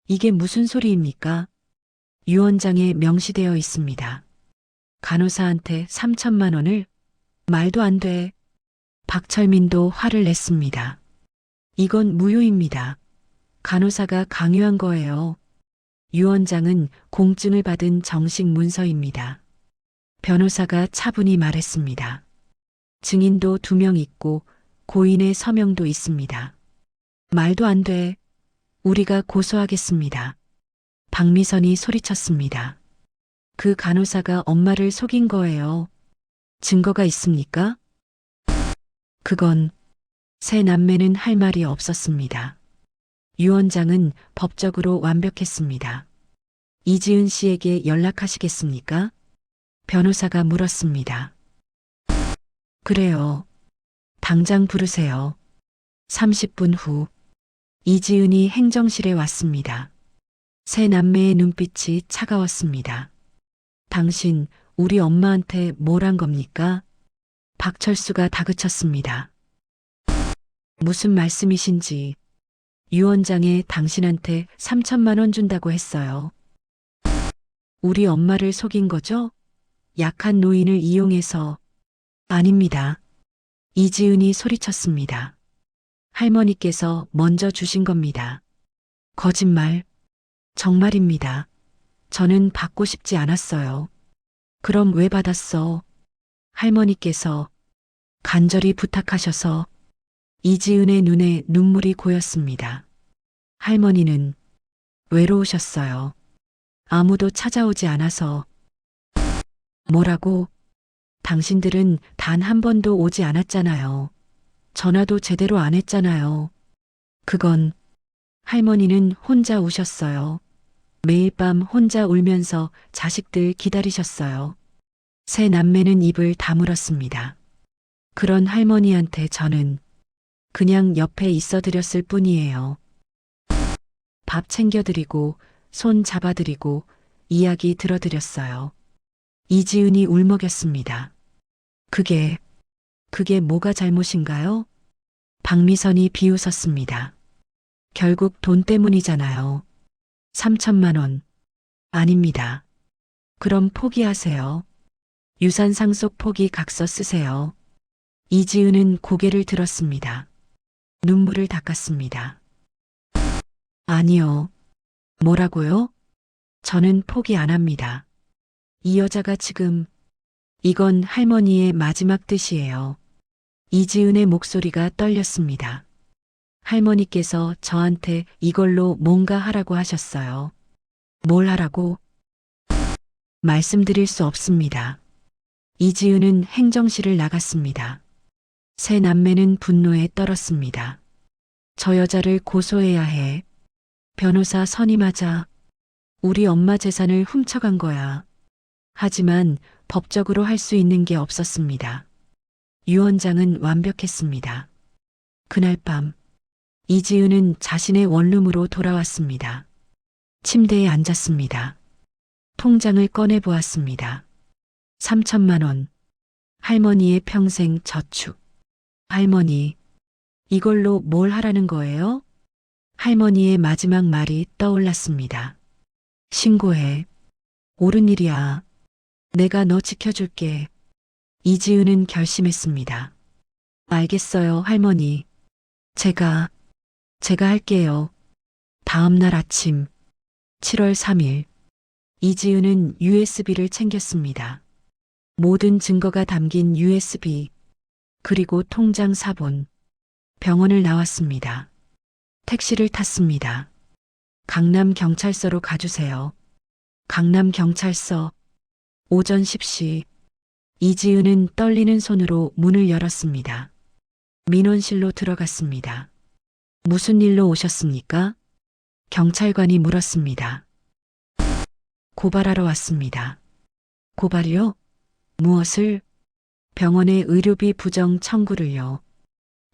이게 무슨 소리입니까? 유언장에 명시되어 있습니다. 간호사한테 3천만 원을? 말도 안 돼. 박철민도 화를 냈습니다. 이건 무효입니다. 간호사가 강요한 거예요. 유언장은 공증을 받은 정식 문서입니다. 변호사가 차분히 말했습니다. 증인도 2명 있고 고인의 서명도 있습니다. 말도 안 돼. 우리가 고소하겠습니다. 박미선이 소리쳤습니다. 그 간호사가 엄마를 속인 거예요. 증거가 있습니까? 그건 세 남매는 할 말이 없었습니다. 유언장은 법적으로 완벽했습니다. 이지은 씨에게 연락하시겠습니까? 변호사가 물었습니다. 그래요. 당장 부르세요. 30분 후 이지은이 행정실에 왔습니다. 세 남매의 눈빛이 차가웠습니다. 당신 우리 엄마한테 뭘 한 겁니까? 박철수가 다그쳤습니다. 무슨 말씀이신지. 유언장에 당신한테 3천만 원 준다고 했어요. 우리 엄마를 속인 거죠? 약한 노인을 이용해서. 아닙니다. 이지은이 소리쳤습니다. 할머니께서 먼저 주신 겁니다. 거짓말. 정말입니다. 저는 받고 싶지 않았어요. 그럼 왜 받았어? 할머니께서 간절히 부탁하셔서. 이지은의 눈에 눈물이 고였습니다. 할머니는 외로우셨어요. 아무도 찾아오지 않아서. 뭐라고? 당신들은 단 한 번도 오지 않았잖아요. 전화도 제대로 안 했잖아요. 그건 할머니는 혼자 우셨어요. 매일 밤 혼자 울면서 자식들 기다리셨어요. 세 남매는 입을 다물었습니다. 그런 할머니한테 저는 그냥 옆에 있어 드렸을 뿐이에요. 밥 챙겨드리고 손 잡아드리고 이야기 들어드렸어요. 이지은이 울먹였습니다. 그게 뭐가 잘못인가요? 박미선이 비웃었습니다. 결국 돈 때문이잖아요. 3천만 원. 아닙니다. 그럼 포기하세요. 유산 상속 포기 각서 쓰세요. 이지은은 고개를 들었습니다. 눈물을 닦았습니다. 아니요. 뭐라고요? 저는 포기 안 합니다. 이 여자가 지금, 이건 할머니의 마지막 뜻이에요. 이지은의 목소리가 떨렸습니다. 할머니께서 저한테 이걸로 뭔가 하라고 하셨어요. 뭘 하라고? 말씀드릴 수 없습니다. 이지은은 행정실을 나갔습니다. 세 남매는 분노에 떨었습니다. 저 여자를 고소해야 해. 변호사 선임하자. 우리 엄마 재산을 훔쳐간 거야. 하지만 법적으로 할 수 있는 게 없었습니다. 유언장은 완벽했습니다. 그날 밤 이지은은 자신의 원룸으로 돌아왔습니다. 침대에 앉았습니다. 통장을 꺼내 보았습니다. 3천만 원. 할머니의 평생 저축. 할머니, 이걸로 뭘 하라는 거예요? 할머니의 마지막 말이 떠올랐습니다. 신고해. 옳은 일이야. 내가 너 지켜줄게. 이지은은 결심했습니다. 알겠어요, 할머니. 제가 할게요. 다음 날 아침 7월 3일 이지은은 USB를 챙겼습니다. 모든 증거가 담긴 USB 그리고 통장 사본. 병원을 나왔습니다. 택시를 탔습니다. 강남경찰서로 가주세요. 강남경찰서. 오전 10시 이지은은 떨리는 손으로 문을 열었습니다. 민원실로 들어갔습니다. 무슨 일로 오셨습니까? 경찰관이 물었습니다. 고발하러 왔습니다. 고발이요? 무엇을? 병원의 의료비 부정 청구를요.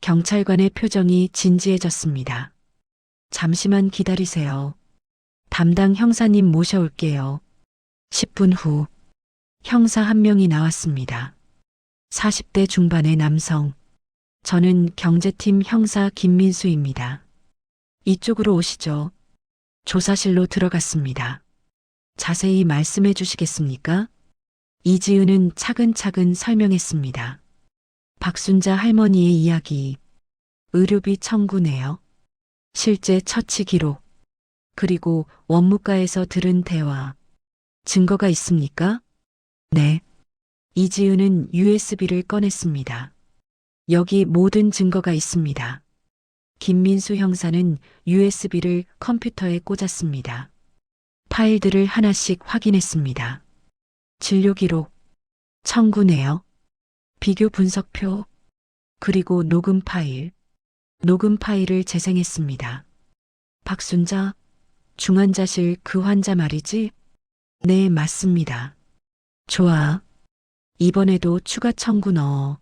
경찰관의 표정이 진지해졌습니다. 잠시만 기다리세요. 담당 형사님 모셔올게요. 10분 후 형사 한 명이 나왔습니다. 40대 중반의 남성. 저는 경제팀 형사 김민수입니다. 이쪽으로 오시죠. 조사실로 들어갔습니다. 자세히 말씀해 주시겠습니까? 이지은은 차근차근 설명했습니다. 박순자 할머니의 이야기, 의료비 청구네요. 실제 처치 기록, 그리고 원무과에서 들은 대화. 증거가 있습니까? 네. 이지은은 USB를 꺼냈습니다. 여기 모든 증거가 있습니다. 김민수 형사는 USB를 컴퓨터에 꽂았습니다. 파일들을 하나씩 확인했습니다. 진료 기록, 청구네요. 비교 분석표, 그리고 녹음 파일. 녹음 파일을 재생했습니다. 박순자, 중환자실 그 환자 말이지? 네, 맞습니다. 좋아. 이번에도 추가 청구 넣어.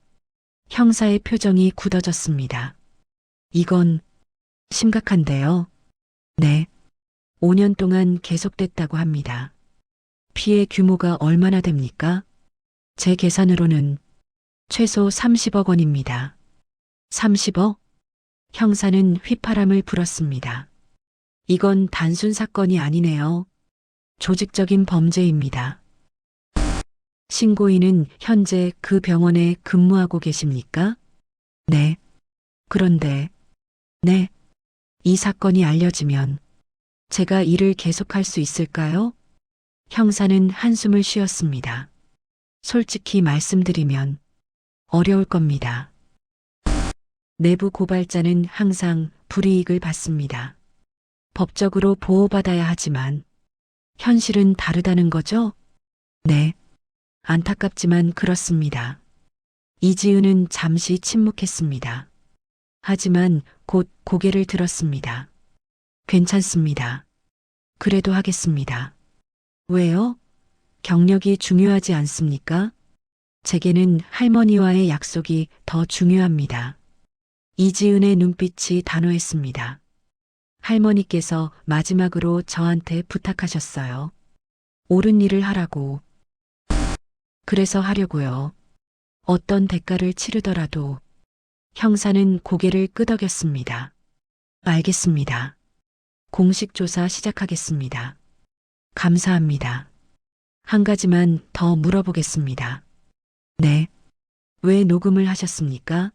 형사의 표정이 굳어졌습니다. 이건 심각한데요. 네. 5년 동안 계속됐다고 합니다. 피해 규모가 얼마나 됩니까? 제 계산으로는 최소 30억 원입니다. 30억? 형사는 휘파람을 불었습니다. 이건 단순 사건이 아니네요. 조직적인 범죄입니다. 신고인은 현재 그 병원에 근무하고 계십니까? 네. 그런데, 네. 이 사건이 알려지면 제가 일을 계속할 수 있을까요? 형사는 한숨을 쉬었습니다. 솔직히 말씀드리면 어려울 겁니다. 내부 고발자는 항상 불이익을 받습니다. 법적으로 보호받아야 하지만 현실은 다르다는 거죠? 네. 안타깝지만 그렇습니다. 이지은은 잠시 침묵했습니다. 하지만 곧 고개를 들었습니다. 괜찮습니다. 그래도 하겠습니다. 왜요? 경력이 중요하지 않습니까? 제게는 할머니와의 약속이 더 중요합니다. 이지은의 눈빛이 단호했습니다. 할머니께서 마지막으로 저한테 부탁하셨어요. 옳은 일을 하라고. 그래서 하려고요. 어떤 대가를 치르더라도. 형사는 고개를 끄덕였습니다. 알겠습니다. 공식 조사 시작하겠습니다. 감사합니다. 한 가지만 더 물어보겠습니다. 네. 왜 녹음을 하셨습니까?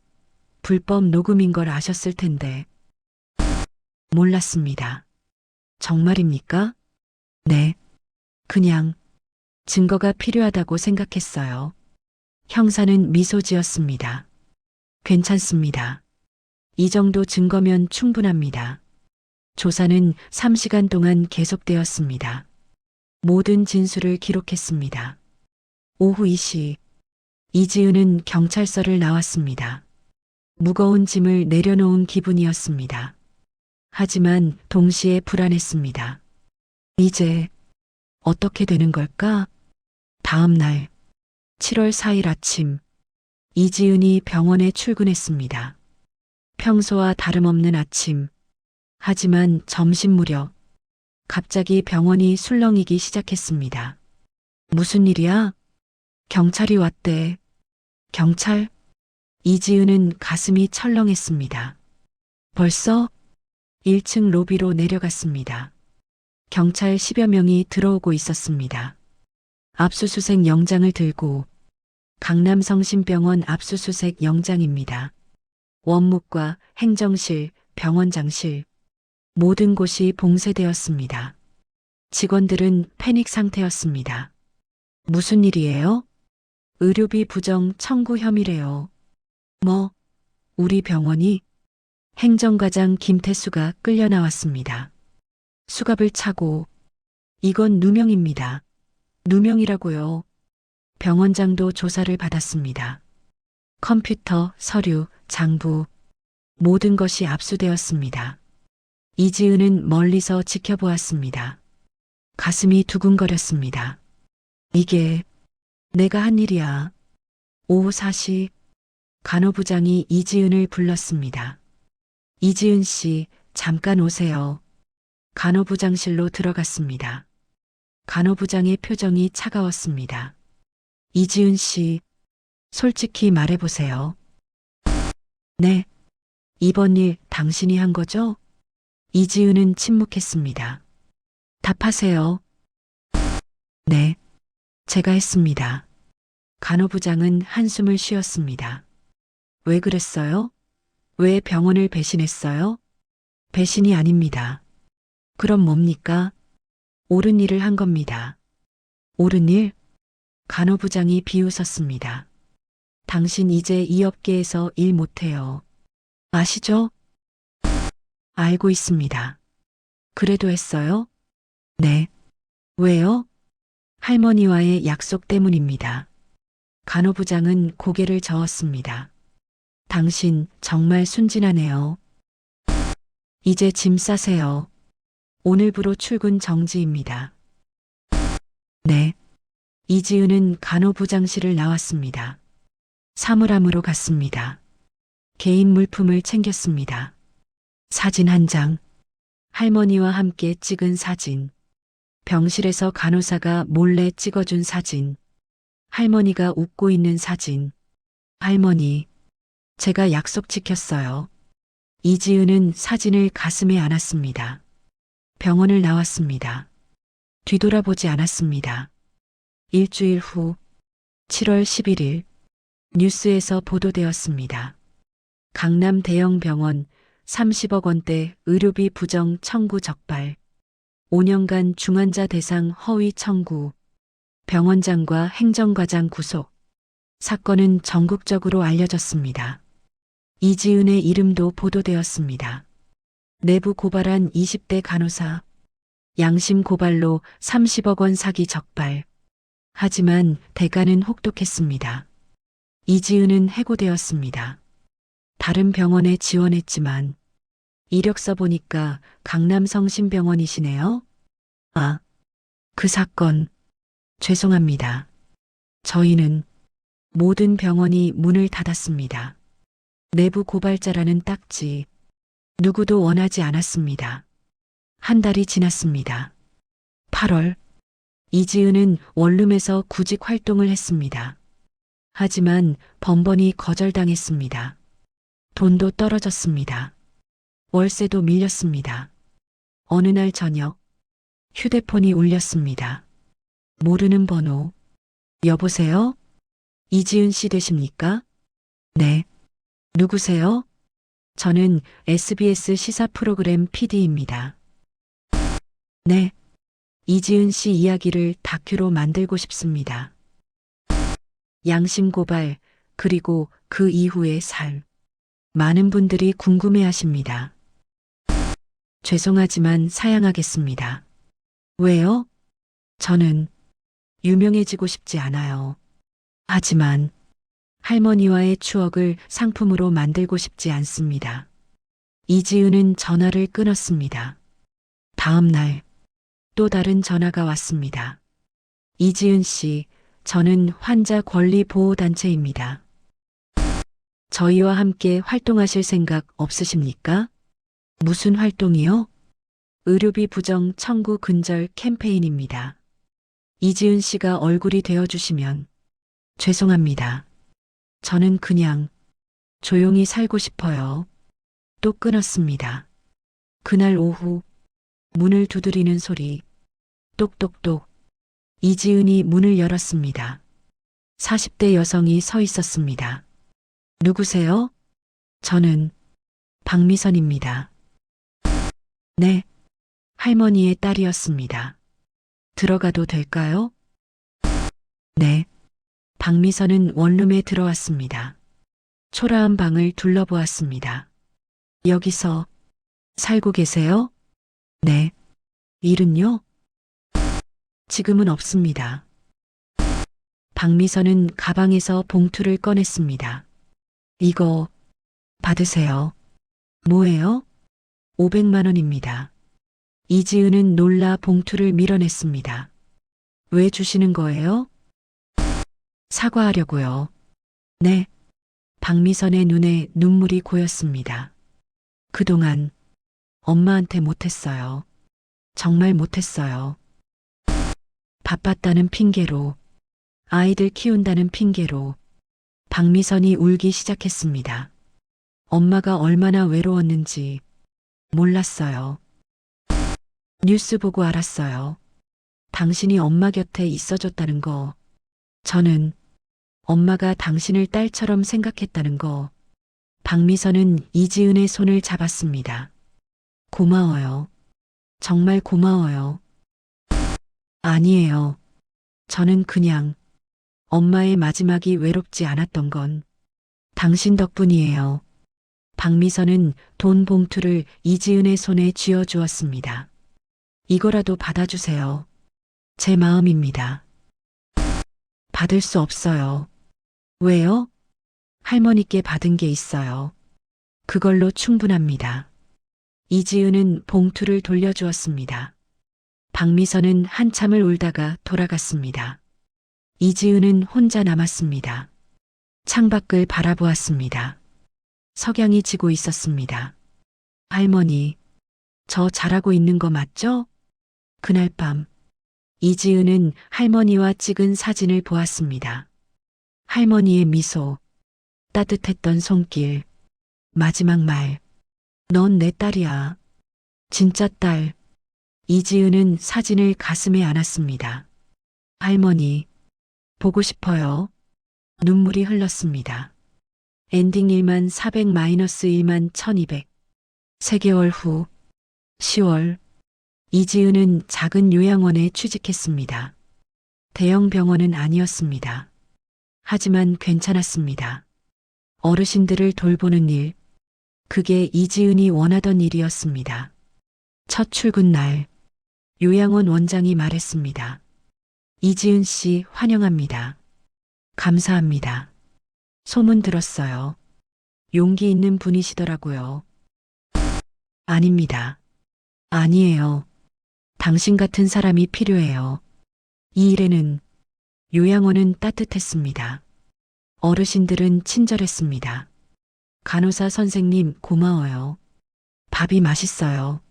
불법 녹음인 걸 아셨을 텐데. 몰랐습니다. 정말입니까? 네. 그냥 증거가 필요하다고 생각했어요. 형사는 미소 지었습니다. 괜찮습니다. 이 정도 증거면 충분합니다. 조사는 3시간 동안 계속되었습니다. 모든 진술을 기록했습니다. 오후 2시, 이지은은 경찰서를 나왔습니다. 무거운 짐을 내려놓은 기분이었습니다. 하지만 동시에 불안했습니다. 이제 어떻게 되는 걸까? 다음 날, 7월 4일 아침, 이지은이 병원에 출근했습니다. 평소와 다름없는 아침. 하지만 점심 무렵, 갑자기 병원이 술렁이기 시작했습니다. 무슨 일이야? 경찰이 왔대. 경찰? 이지은은 가슴이 철렁했습니다. 벌써? 1층 로비로 내려갔습니다. 경찰 10여 명이 들어오고 있었습니다. 압수수색 영장을 들고 강남성심병원 압수수색 영장입니다. 원무과, 행정실, 병원장실 모든 곳이 봉쇄되었습니다. 직원들은 패닉 상태였습니다. 무슨 일이에요? 의료비 부정 청구 혐의래요. 뭐, 우리 병원이? 행정과장 김태수가 끌려 나왔습니다. 수갑을 차고, 이건 누명입니다. 누명이라고요. 병원장도 조사를 받았습니다. 컴퓨터, 서류, 장부, 모든 것이 압수되었습니다. 이지은은 멀리서 지켜보았습니다. 가슴이 두근거렸습니다. 이게 내가 한 일이야. 오후 4시 간호부장이 이지은을 불렀습니다. 이지은 씨, 잠깐 오세요. 간호부장실로 들어갔습니다. 간호부장의 표정이 차가웠습니다. 이지은 씨, 솔직히 말해보세요. 네. 이번 일 당신이 한 거죠? 이지은은 침묵했습니다. 답하세요. 네. 제가 했습니다. 간호부장은 한숨을 쉬었습니다. 왜 그랬어요? 왜 병원을 배신했어요? 배신이 아닙니다. 그럼 뭡니까? 옳은 일을 한 겁니다. 옳은 일? 간호부장이 비웃었습니다. 당신 이제 이 업계에서 일 못해요. 아시죠? 알고 있습니다. 그래도 했어요? 네. 왜요? 할머니와의 약속 때문입니다. 간호부장은 고개를 저었습니다. 당신 정말 순진하네요. 이제 짐 싸세요. 오늘부로 출근 정지입니다. 네. 이지은은 간호부장실을 나왔습니다. 사물함으로 갔습니다. 개인 물품을 챙겼습니다. 사진 한 장. 할머니와 함께 찍은 사진. 병실에서 간호사가 몰래 찍어준 사진. 할머니가 웃고 있는 사진. 할머니, 제가 약속 지켰어요. 이지은은 사진을 가슴에 안았습니다. 병원을 나왔습니다. 뒤돌아보지 않았습니다. 일주일 후 7월 11일 뉴스에서 보도되었습니다. 강남 대형 병원 30억 원대 의료비 부정 청구 적발. 5년간 중환자 대상 허위 청구. 병원장과 행정과장 구속. 사건은 전국적으로 알려졌습니다. 이지은의 이름도 보도되었습니다. 내부 고발한 20대 간호사. 양심 고발로 30억 원 사기 적발. 하지만 대가는 혹독했습니다. 이지은은 해고되었습니다. 다른 병원에 지원했지만 이력서 보니까 강남 성심병원이시네요. 아, 그 사건 죄송합니다. 저희는 모든 병원이 문을 닫았습니다. 내부 고발자라는 딱지 누구도 원하지 않았습니다. 한 달이 지났습니다. 8월 이지은은 원룸에서 구직 활동을 했습니다. 하지만 번번이 거절당했습니다. 돈도 떨어졌습니다. 월세도 밀렸습니다. 어느 날 저녁 휴대폰이 울렸습니다. 모르는 번호. 여보세요? 이지은 씨 되십니까? 네. 누구세요? 저는 SBS 시사 프로그램 PD입니다. 네. 이지은 씨 이야기를 다큐로 만들고 싶습니다. 양심 고발, 그리고 그 이후의 삶. 많은 분들이 궁금해 하십니다. 죄송하지만 사양하겠습니다. 왜요? 저는 유명해지고 싶지 않아요. 하지만 할머니와의 추억을 상품으로 만들고 싶지 않습니다. 이지은은 전화를 끊었습니다. 다음 날 또 다른 전화가 왔습니다. 이지은 씨, 저는 환자 권리 보호 단체입니다. 저희와 함께 활동하실 생각 없으십니까? 무슨 활동이요? 의료비 부정 청구 근절 캠페인입니다. 이지은 씨가 얼굴이 되어주시면 죄송합니다. 저는 그냥 조용히 살고 싶어요. 또 끊었습니다. 그날 오후 문을 두드리는 소리. 똑똑똑. 이지은이 문을 열었습니다. 40대 여성이 서 있었습니다. 누구세요? 저는 박미선입니다. 네. 할머니의 딸이었습니다. 들어가도 될까요? 네. 박미선은 원룸에 들어왔습니다. 초라한 방을 둘러보았습니다. 여기서 살고 계세요? 네. 일은요? 지금은 없습니다. 박미선은 가방에서 봉투를 꺼냈습니다. 이거 받으세요. 뭐예요? 500만 원입니다. 이지은은 놀라 봉투를 밀어냈습니다. 왜 주시는 거예요? 사과하려고요. 네. 박미선의 눈에 눈물이 고였습니다. 그동안 엄마한테 못했어요. 정말 못했어요. 바빴다는 핑계로, 아이들 키운다는 핑계로 박미선이 울기 시작했습니다. 엄마가 얼마나 외로웠는지 몰랐어요. 뉴스 보고 알았어요. 당신이 엄마 곁에 있어줬다는 거. 저는 엄마가 당신을 딸처럼 생각했다는 거. 박미선은 이지은의 손을 잡았습니다. 고마워요. 정말 고마워요. 아니에요. 저는 그냥 엄마의 마지막이 외롭지 않았던 건 당신 덕분이에요. 박미선은 돈 봉투를 이지은의 손에 쥐어주었습니다. 이거라도 받아주세요. 제 마음입니다. 받을 수 없어요. 왜요? 할머니께 받은 게 있어요. 그걸로 충분합니다. 이지은은 봉투를 돌려주었습니다. 박미선은 한참을 울다가 돌아갔습니다. 이지은은 혼자 남았습니다. 창밖을 바라보았습니다. 석양이 지고 있었습니다. 할머니, 저 잘하고 있는 거 맞죠? 그날 밤, 이지은은 할머니와 찍은 사진을 보았습니다. 할머니의 미소, 따뜻했던 손길, 마지막 말, 넌 내 딸이야. 진짜 딸. 이지은은 사진을 가슴에 안았습니다. 할머니, 보고 싶어요. 눈물이 흘렀습니다. 엔딩 1만 400 마이너스 1만 1200. 3개월 후, 10월, 이지은은 작은 요양원에 취직했습니다. 대형 병원은 아니었습니다. 하지만 괜찮았습니다. 어르신들을 돌보는 일, 그게 이지은이 원하던 일이었습니다. 첫 출근 날, 요양원 원장이 말했습니다. 이지은 씨 환영합니다. 감사합니다. 소문 들었어요. 용기 있는 분이시더라고요. 아닙니다. 아니에요. 당신 같은 사람이 필요해요. 이 일에는 요양원은 따뜻했습니다. 어르신들은 친절했습니다. 간호사 선생님 고마워요. 밥이 맛있어요.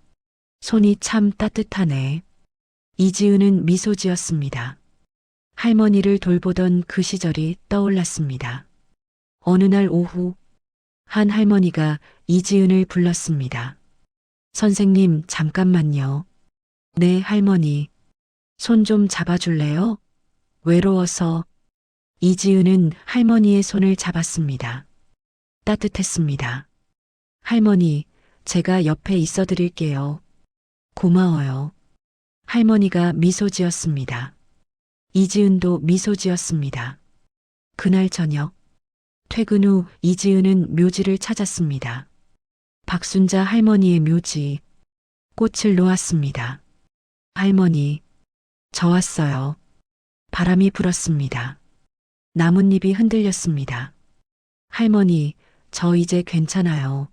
손이 참 따뜻하네. 이지은은 미소 지었습니다. 할머니를 돌보던 그 시절이 떠올랐습니다. 어느 날 오후, 한 할머니가 이지은을 불렀습니다. 선생님, 잠깐만요. 네, 할머니. 손 좀 잡아줄래요? 외로워서. 이지은은 할머니의 손을 잡았습니다. 따뜻했습니다. 할머니, 제가 옆에 있어 드릴게요. 고마워요. 할머니가 미소 지었습니다. 이지은도 미소 지었습니다. 그날 저녁, 퇴근 후 이지은은 묘지를 찾았습니다. 박순자 할머니의 묘지, 꽃을 놓았습니다. 할머니, 저 왔어요. 바람이 불었습니다. 나뭇잎이 흔들렸습니다. 할머니, 저 이제 괜찮아요.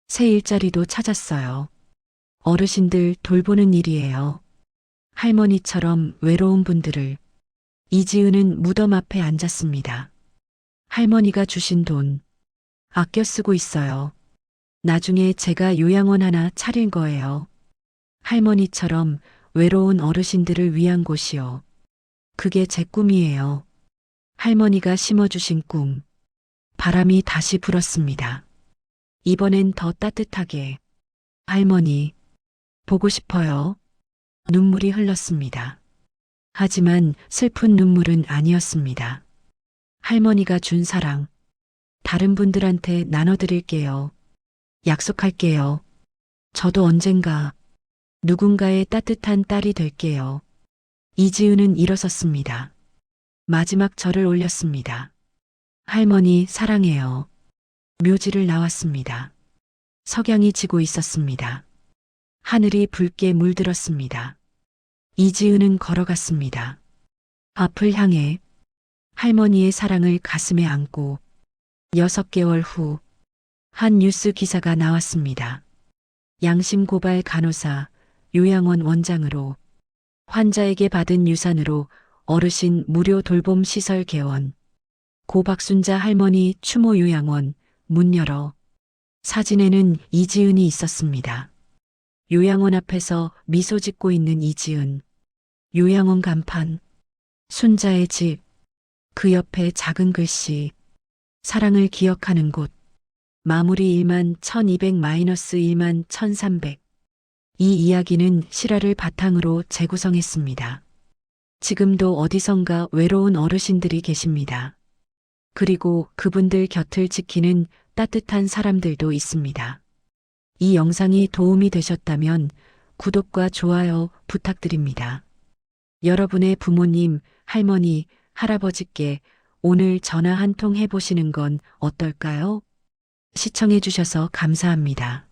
새 일자리도 찾았어요. 어르신들 돌보는 일이에요. 할머니처럼 외로운 분들을. 이지은은 무덤 앞에 앉았습니다. 할머니가 주신 돈 아껴 쓰고 있어요. 나중에 제가 요양원 하나 차릴 거예요. 할머니처럼 외로운 어르신들을 위한 곳이요. 그게 제 꿈이에요. 할머니가 심어주신 꿈. 바람이 다시 불었습니다. 이번엔 더 따뜻하게. 할머니, 보고 싶어요. 눈물이 흘렀습니다. 하지만 슬픈 눈물은 아니었습니다. 할머니가 준 사랑, 다른 분들한테 나눠드릴게요. 약속할게요. 저도 언젠가 누군가의 따뜻한 딸이 될게요. 이지은은 일어섰습니다. 마지막 절을 올렸습니다. 할머니 사랑해요. 묘지를 나왔습니다. 석양이 지고 있었습니다. 하늘이 붉게 물들었습니다. 이지은은 걸어갔습니다. 앞을 향해. 할머니의 사랑을 가슴에 안고 6개월 후 한 뉴스 기사가 나왔습니다. 양심 고발 간호사 요양원 원장으로 환자에게 받은 유산으로 어르신 무료 돌봄 시설 개원. 고박순자 할머니 추모 요양원 문 열어. 사진에는 이지은이 있었습니다. 요양원 앞에서 미소 짓고 있는 이지은. 요양원 간판. 순자의 집. 그 옆에 작은 글씨. 사랑을 기억하는 곳. 마무리 1만 1200 1300. 이 이야기는 실화를 바탕으로 재구성했습니다. 지금도 어디선가 외로운 어르신들이 계십니다. 그리고 그분들 곁을 지키는 따뜻한 사람들도 있습니다. 이 영상이 도움이 되셨다면 구독과 좋아요 부탁드립니다. 여러분의 부모님, 할머니, 할아버지께 오늘 전화 한 통 해보시는 건 어떨까요? 시청해 주셔서 감사합니다.